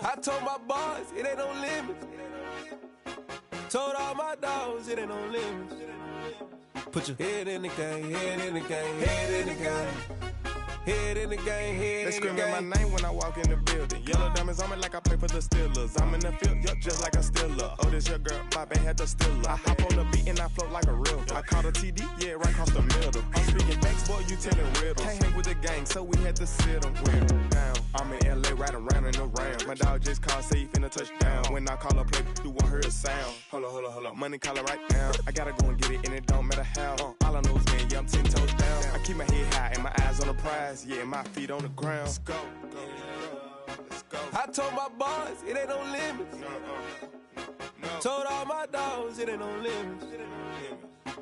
I told my boys it ain't no limits. Told all my dogs it ain't no limits. Put your head in the game, head in the game, head in the game. Head in the game, head They in the game. screaming my name when I walk in the building. Yellow diamonds on me like I play for the Steelers. I'm in the field, yup, just like a Steeler. Oh, this your girl, my band had the Steeler. I hop on the beat and I float like a river. I caught a TD, yeah, right across the middle. I'm speaking facts, boy, you telling riddles. Can't hang with the gang, so we had to sit them down. I'm in LA, riding around in the round. My dog just called, say he finna touchdown. When I call a play, you won't hear a sound. Hold up, money call it right now. I gotta go and get it, and it don't matter how. All I know is, man, yeah, I'm 10 toes down. I keep my head high and my eyes on the prize. Yeah, my feet on the ground. Let's go. I told my boys it ain't no limits. Told all my dogs it ain't no limits.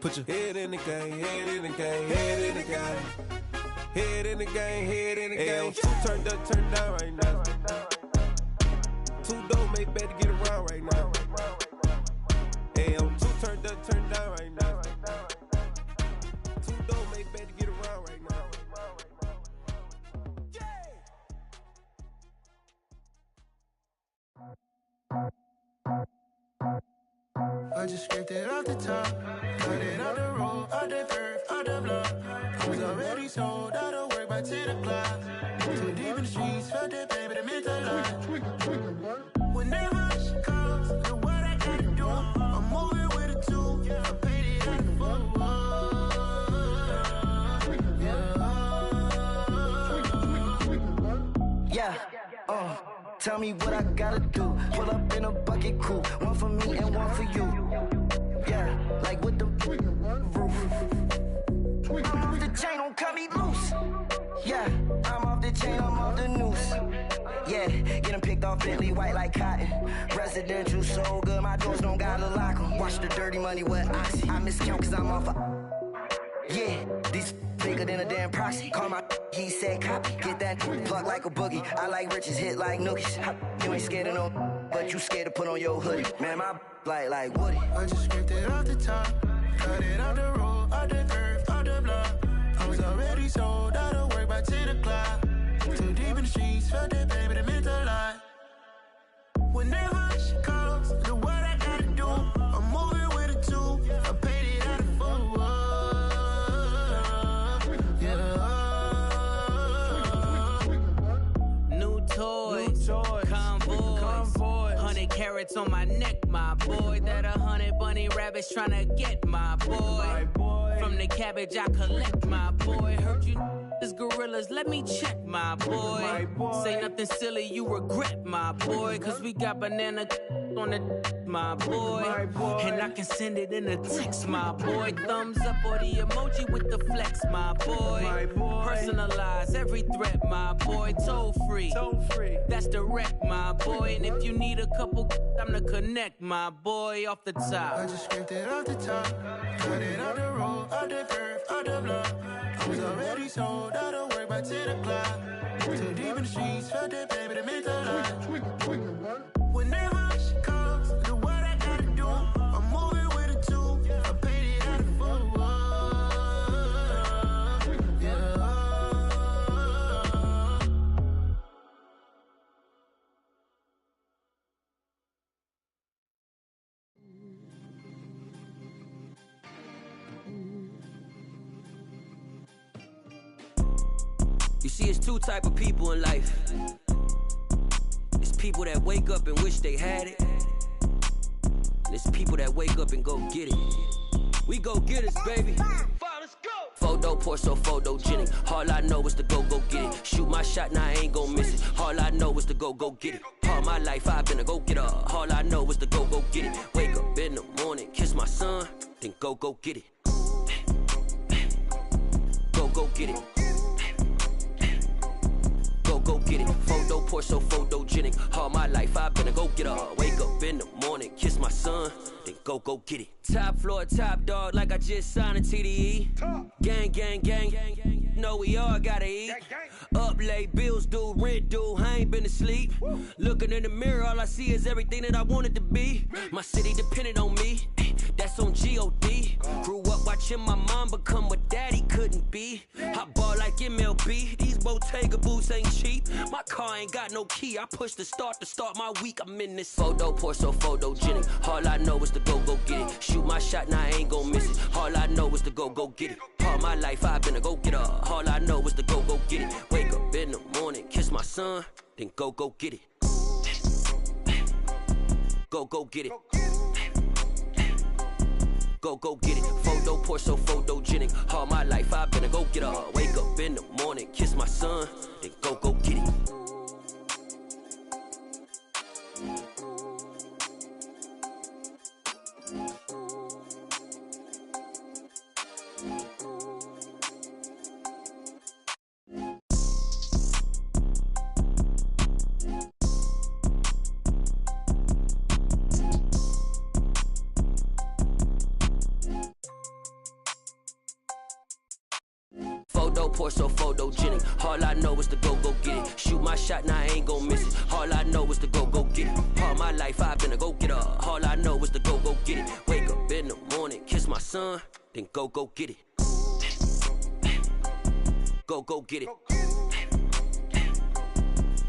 Put your head in the game, head in the game, head in the game. Head in the game, head in the game. Two turned up, turned down right now. Two dope, make better get around right now. Hey, I'm two turned up, turned down right now. Two dope, make better get around right now. I just scraped it off the top, got it on the road, on the curve, on the block. I was already sold, out of work by 10 o'clock. Too deep in the streets, felt that pain, but it meant a lot. Whenever she calls, know what I gotta do. I'm moving with a two, I paid it on the boat. Yeah, tell me what I gotta do. Pull up in a bucket crew, one for me and one for you. Yeah, like with the roof. I'm off the chain, don't cut me loose. Yeah, I'm off the chain, I'm off the noose. Yeah, getting picked off Bentley white like cotton. Residential so good, my doors don't gotta lock 'em. Watch the dirty money with oxy. I miscount cause I'm off yeah, these bigger than a damn proxy. Call my he said copy. Get that plug like a boogie. I like riches, hit like nookies. You ain't scared of no but you scared to put on your hoodie. Man, my like Woody. I just scraped it off the top, cut it off the road, off the curve, off the block. I was already sold out of work by 10 o'clock. Too deep in the streets, felt that baby, that meant a lot. Whenever she calls, do what I gotta do. I'm moving with a two, I paid it out of full. Yeah. New toys, convoys, 100 carats on my neck, my boy. That 100 bunny rabbits tryna get my boy. From the cabbage I collect, my boy. Heard you is gorillas, let me check, my boy. Say nothing silly, you regret, my boy. Cause we got banana on the my boy. And I can send it in a text, my boy. Thumbs up or the emoji with the flex, my boy. Personalize every threat, my boy. Toll free, that's direct, my boy. And if you need a couple, I'm the connect, my boy. Off the top, I just scraped it off the top, cut it off the road, off the curve, off the block. I was already sold out of work by 10 o'clock. Too deep in the streets, felt that baby, that meant a lot. Whenever she calls, do what I gotta do. I'm moving with a two, I paid it out of full. Yeah. You see, it's two type of people in life. It's people that wake up and wish they had it. And it's people that wake up and go get it. We go get it, baby. Photo poor, so photogenic. All I know is to go get it. Shoot my shot, now I ain't gon' miss it. All I know is to go get it. All my life I've been a go-getter. All I know is to go get it. Wake up in the morning, kiss my son, then go get it. Go get it. Go get it. Photo poor, so photogenic. All my life I've been a go-getter. Wake up in the morning, kiss my son, then go get it. Top floor, top dog, like I just signed a TDE. Gang. Know we all gotta eat. Up late, bills due, rent due, I ain't been asleep. Looking in the mirror, all I see is everything that I wanted to be. My city depended on me, that's on G.O.D. Grew up watching my mom become what daddy couldn't be. I ball like MLB, these Bottega boots ain't cheap. My car ain't got no key, I push the start to start my week. I'm in this photo poor, so photogenic. All I know is to go get it. Shoot my shot, now I ain't gon' miss it. All I know is to go get it. All my life I've been a go-getter. All I know is to go get it. Wake up in the morning, kiss my son, then go get it. Go get it. Go get it. Photo poor, so photogenic. All my life I've been a go-getter. Wake up in the morning, kiss my son, then go get it. Photo poor, so photogenic. All I know is to go get it. Shoot my shot, now I ain't gon' miss it. All I know is to go get it. All my life I've been a go-getter. All I know is to go get it. Wake up in the morning, kiss my son, then go get it. Go get it.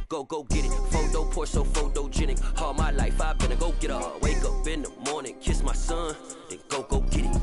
Go get it. Photo poor, so photogenic. All my life I've been a go-getter. Wake up in the morning, kiss my son, then go get it.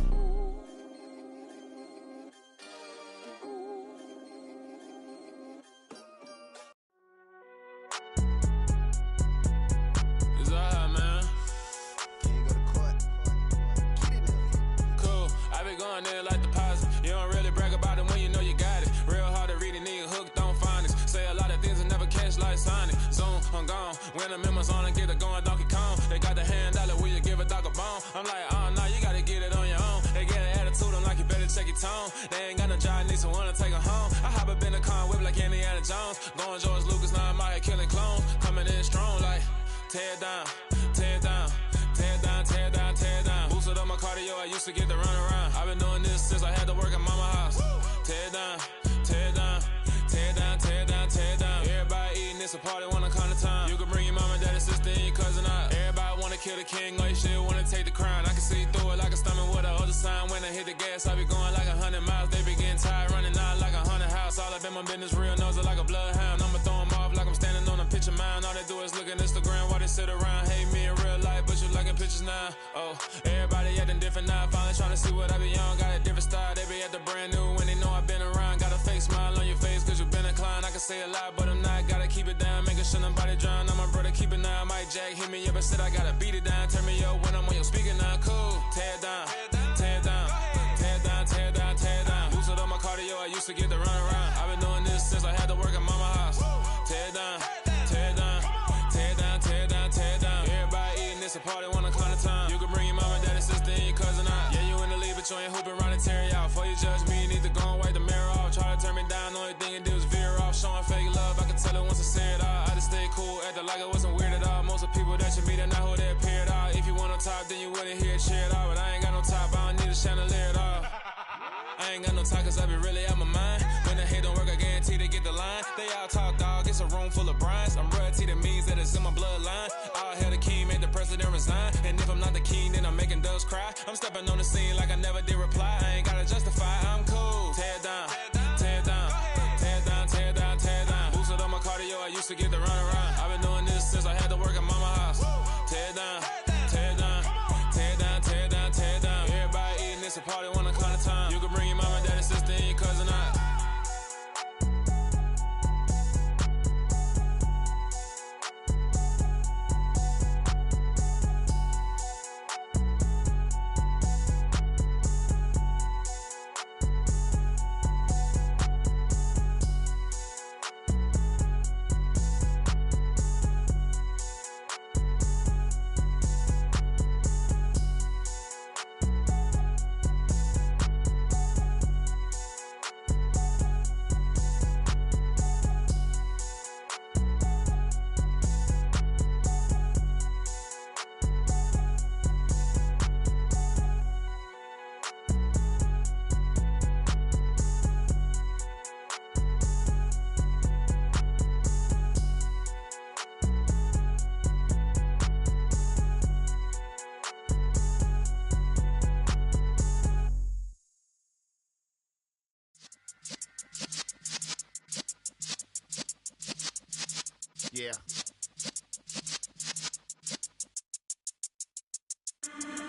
There like deposit. You don't really brag about it when you know you got it. Real hard to read a nigga hooked on finance. Say a lot of things and never catch like Sonic. Zoom, I'm gone. When the memos on and get it going Donkey Kong. They got the hand dollar, will you give a dog a bone? I'm like, oh no, you gotta get it on your own. They get an attitude, I'm like, you better check your tone. They ain't got no job, need someone to take her home. I hop up in the car, whip like Indiana Jones. Going George Lucas, now I'm out here killing clones. Coming in strong like, tear down, tear down. Tear down, tear down, tear down. Boosted up my cardio, I used to get to run around. I've been doing this since I had to work at mama house. Tear down, tear down, tear down, tear down, tear down. Everybody eating, it's a party when I come to time. You can bring your mama, daddy, sister, and your cousin out. kill the king, or you shit wanna take the crown. I can see through it like a stomach with a other sign. When I hit the gas, I be going like 100 miles. They be getting tired, running out like 100 house. All up in my business, real nose like a bloodhound. I'ma throw 'em off like I'm standing on a picture mound. All they do is look at Instagram while they sit around. Hate me in real life, but you liking pictures now. Oh, everybody acting different now. Finally trying to see what I be on. Got a different style, they be at the brand new when they know I've been around. Got a fake smile on your face cause you been inclined. I can say a lot, but I'm not. Gotta keep it down, making sure nobody drown. I'm my brother, keep it now. Mike Jack hit me up and said I gotta beat it down. Turn me up when I'm on your speaker now. Cool, tear it down, tear it down, tear it down, tear it down, tear it down. Boosted up my cardio, I used to get to run around. I've been doing this since I had to work at mama house. Tear it down, tear it down, tear it down, tear it down, tear it down. Everybody eating this a party, wanna climb the time. You can bring your mama, daddy, sister, and your cousin out. Yeah, you in the lead, but you ain't hooping around and tear you out. Before you judge me, you need to go and wipe the mirror off. Try to turn me down, the only thing you do is veer off. Showing fake love, I can tell it once I say it all. I just stay cool, acting like I wasn't weird at all. Most of the people that you meet are not who they appear at all. If you want on top, then you wouldn't hear it cheer at all. But I ain't got no top, I don't need a chandelier at all. I ain't got no time cause I be really out my mind. When the hate don't work, I guarantee they get the line. They all talk, dog, it's a room full of brines. I'm royalty, that means that it's in my bloodline. All hail the king, made the president resign. And if I'm not the king, then I'm making doves cry. I'm stepping on the scene like I never did reply. I ain't gotta justify, I'm cool. Tear it down, tear it down, tear it down, tear it down, tear it down. Boosted on my cardio, I used to get to run around. I've been doing this since I had to work at mama house. Tear it down, tear it down, tear it down, tear it down, tear it down. Everybody eating this a party, wanna climb the time. You can bring your mama, daddy, sister, and your cousin out. Yeah.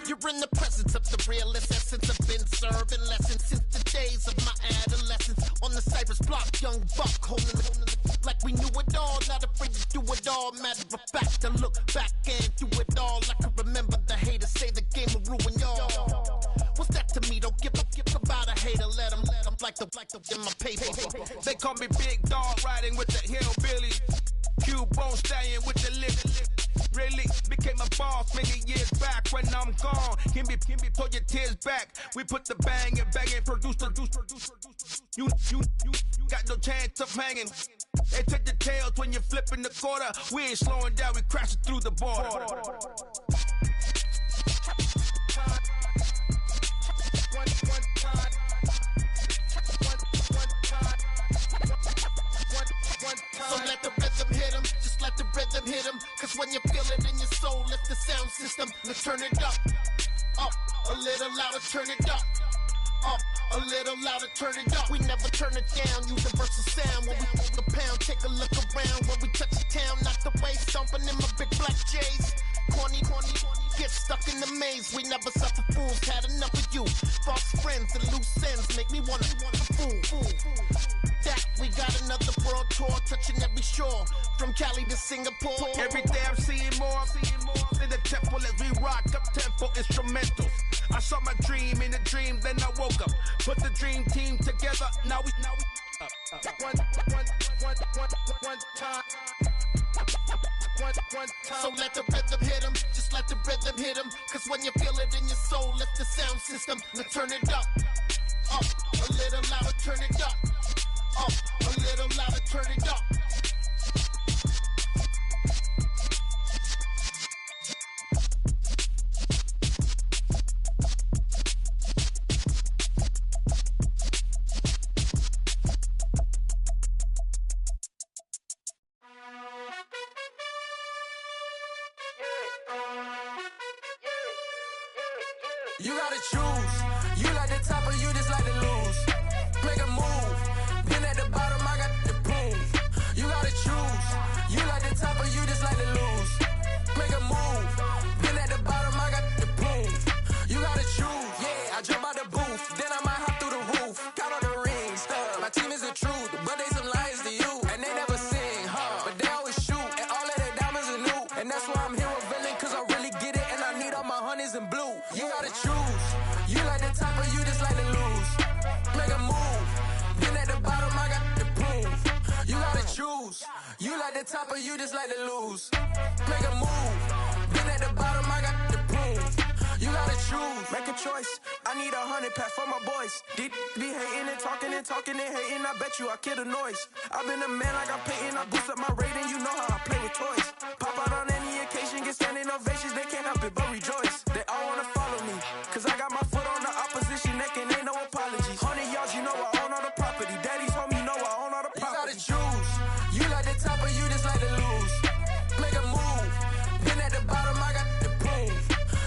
You're in the presence of the realest essence. I've been serving lessons since the days of my adolescence. On the Cypress block, young buck holding it like we knew it all. Not afraid to do it all. Matter of fact, I look back and do it all. I can remember the haters say the game will ruin y'all. What's that to me? Don't give about a hater. Let them like the in my paper. They call me Big Dog, riding with the hillbilly. Cubone stallion with the lip. Really became a boss many years back. When I'm gone, can be pull your tears back. We put the bang and produce. You got no chance of hanging. They take the tails when you're flipping the quarter. We ain't slowing down, we crashing through the border. So let the rhythm hit him, just let the rhythm hit him. Cause when you feel it in your soul, lift the sound system. Let's turn it up, a little louder, turn it up, a little louder, turn it up. We never turn it down, universal sound. When we hold the pound, take a look around. When we touch the town, knock the way, stomping in my big black J's. Corny, get stuck in the maze. We never suffer fools, had enough of you. False friends and loose ends make me wanna fool. That we got another world tour, touching every shore, from Cali to Singapore. Every day I'm seeing more in the temple as we rock up tempo instrumentals. I saw my dream in a dream, then I woke up. Put the dream team together, now we one time. So let the rhythm hit him, just let the rhythm hit him. Cause when you feel it in your soul, lift the sound system. Now turn it up, a little louder, turn it up, a little louder, turn it up. You gotta choose. You like the top or you just like to lose. Make a move. Been at the bottom, I got the proof. You gotta choose. You like the top or you just like to lose. Make a move. Been at the bottom, I got the proof. You gotta choose. Yeah, I jump out the booth, then I might hop through the roof. Count all the rings, stuff. My team is the truth, but they some liars to you. And they never sing, but they always shoot. And all of their diamonds are new. And that's why I'm here revealing, cause I really get it. And I need all my honeys in blue. You gotta choose. You like the top or you just like to lose. Make a move. Been at the bottom, I got the proof. You gotta choose. You like the top or you just like to lose. Make a move. Been at the bottom, I got the proof. You gotta choose. Make a choice. I need 100 pack for my boys. Be hating and talking and hating. I bet you I kill the noise. I've been a man like I'm Peyton. I boost up my rating. You know how I play with toys. Pop out on any occasion, get standing ovations. They can't help it but rejoice. They all wanna follow me, cause I got my foot on the opposition neck and ain't no apologies. 100 yards, you know I own all the property. Daddy's home, you know I own all the property. You gotta choose. You like the top or you just like to lose. Make a move. Been at the bottom, I got the proof.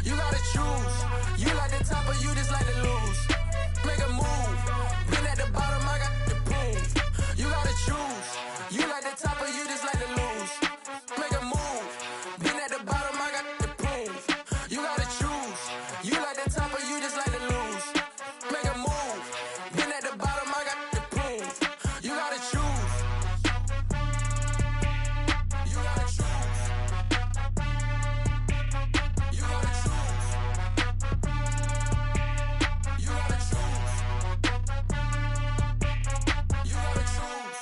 You gotta choose. You like the top or you just like to lose. Make a move. Been at the bottom, I got the proof. You gotta choose. You like the top or you just like to lose. Make a move. Been at the bottom, I got the proof. You gotta choose. You like the top or you just like to lose. Make a move. Been at the bottom, I got the proof. You gotta choose. You gotta choose. You gotta choose. You gotta choose. You gotta choose.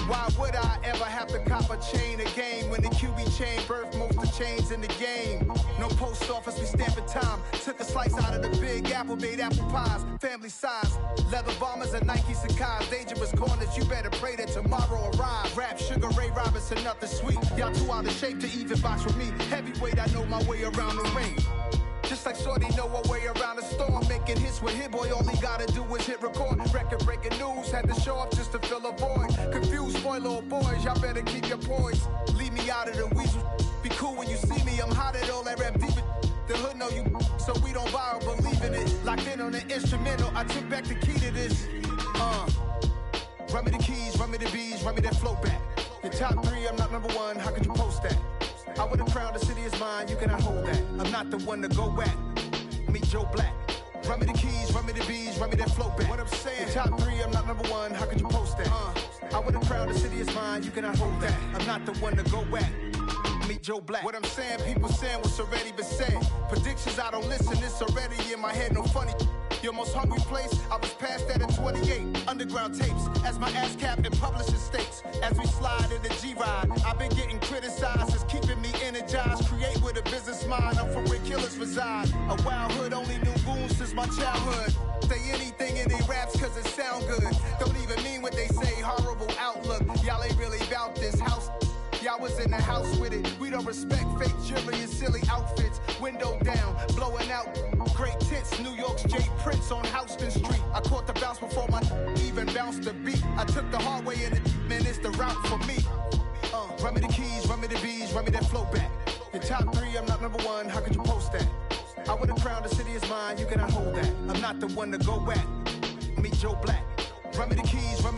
Why would I ever have to cop a chain again when the QB chain birthed most of the chains in the game? No post office, we stamping time. Took a slice out of the big apple, made apple pies, family size. Leather bombers and Nike Sacai's. Dangerous corners, you better pray that tomorrow arrives. Rap, Sugar Ray Robinson, nothing sweet. Y'all too out of shape to even box with me. Heavyweight, I know my way around the ring. Just like Shorty know her way around the storm. Making hits with Hit Boy, all he gotta do is hit record. Record breaking news, had to show up just to fill a void. Confused, spoiled little boys, y'all better keep your poise. Leave me out of the weasel. Be cool when you see me, I'm hot at all that rap deep. The hood know you, so we don't borrow, believe in it. Locked in on the instrumental, I took back the key to this. Run me the keys, run me the bees, run me that flow back. Your top 3, I'm not number 1, how could you post that? I would've crowned the city is mine, you cannot hold that. I'm not the one to go at. Meet Joe Black. Run me the keys, run me the bees, run me that flow back. What I'm saying, your top 3, I'm not number 1, how could you post that? I would've crowned the city is mine, you cannot hold that. I'm not the one to go at. Meet Joe Black. What I'm saying, people saying what's already been said. Predictions, I don't listen, it's already in my head, no funny. Your most hungry place, I was past that at 28. Underground tapes, as my ass cap in publishing states. As we slide in the G-Ride, I've been getting criticized, it's keeping me energized. Create with a business mind, I'm from where killers reside. A wild hood, only knew goons since my childhood. Say anything in they raps cause it sound good. Don't even mean what they say, horrible outlook. Y'all ain't really about this house. Y'all was in the house with it. We don't respect fake jewelry and silly outfits. Window down, blowing out great tits. New York's J. Prince on Houston Street. I caught the bounce before my even bounced the beat. I took the hard way and it, man, it's the route for me. Run me the keys, run me the bees, run me that flow back. Your top 3, I'm not number 1, how could you post that? I would've crowned the city is mine, you cannot hold that. I'm not the one to go at. Meet Joe Black. Run me the keys, run me the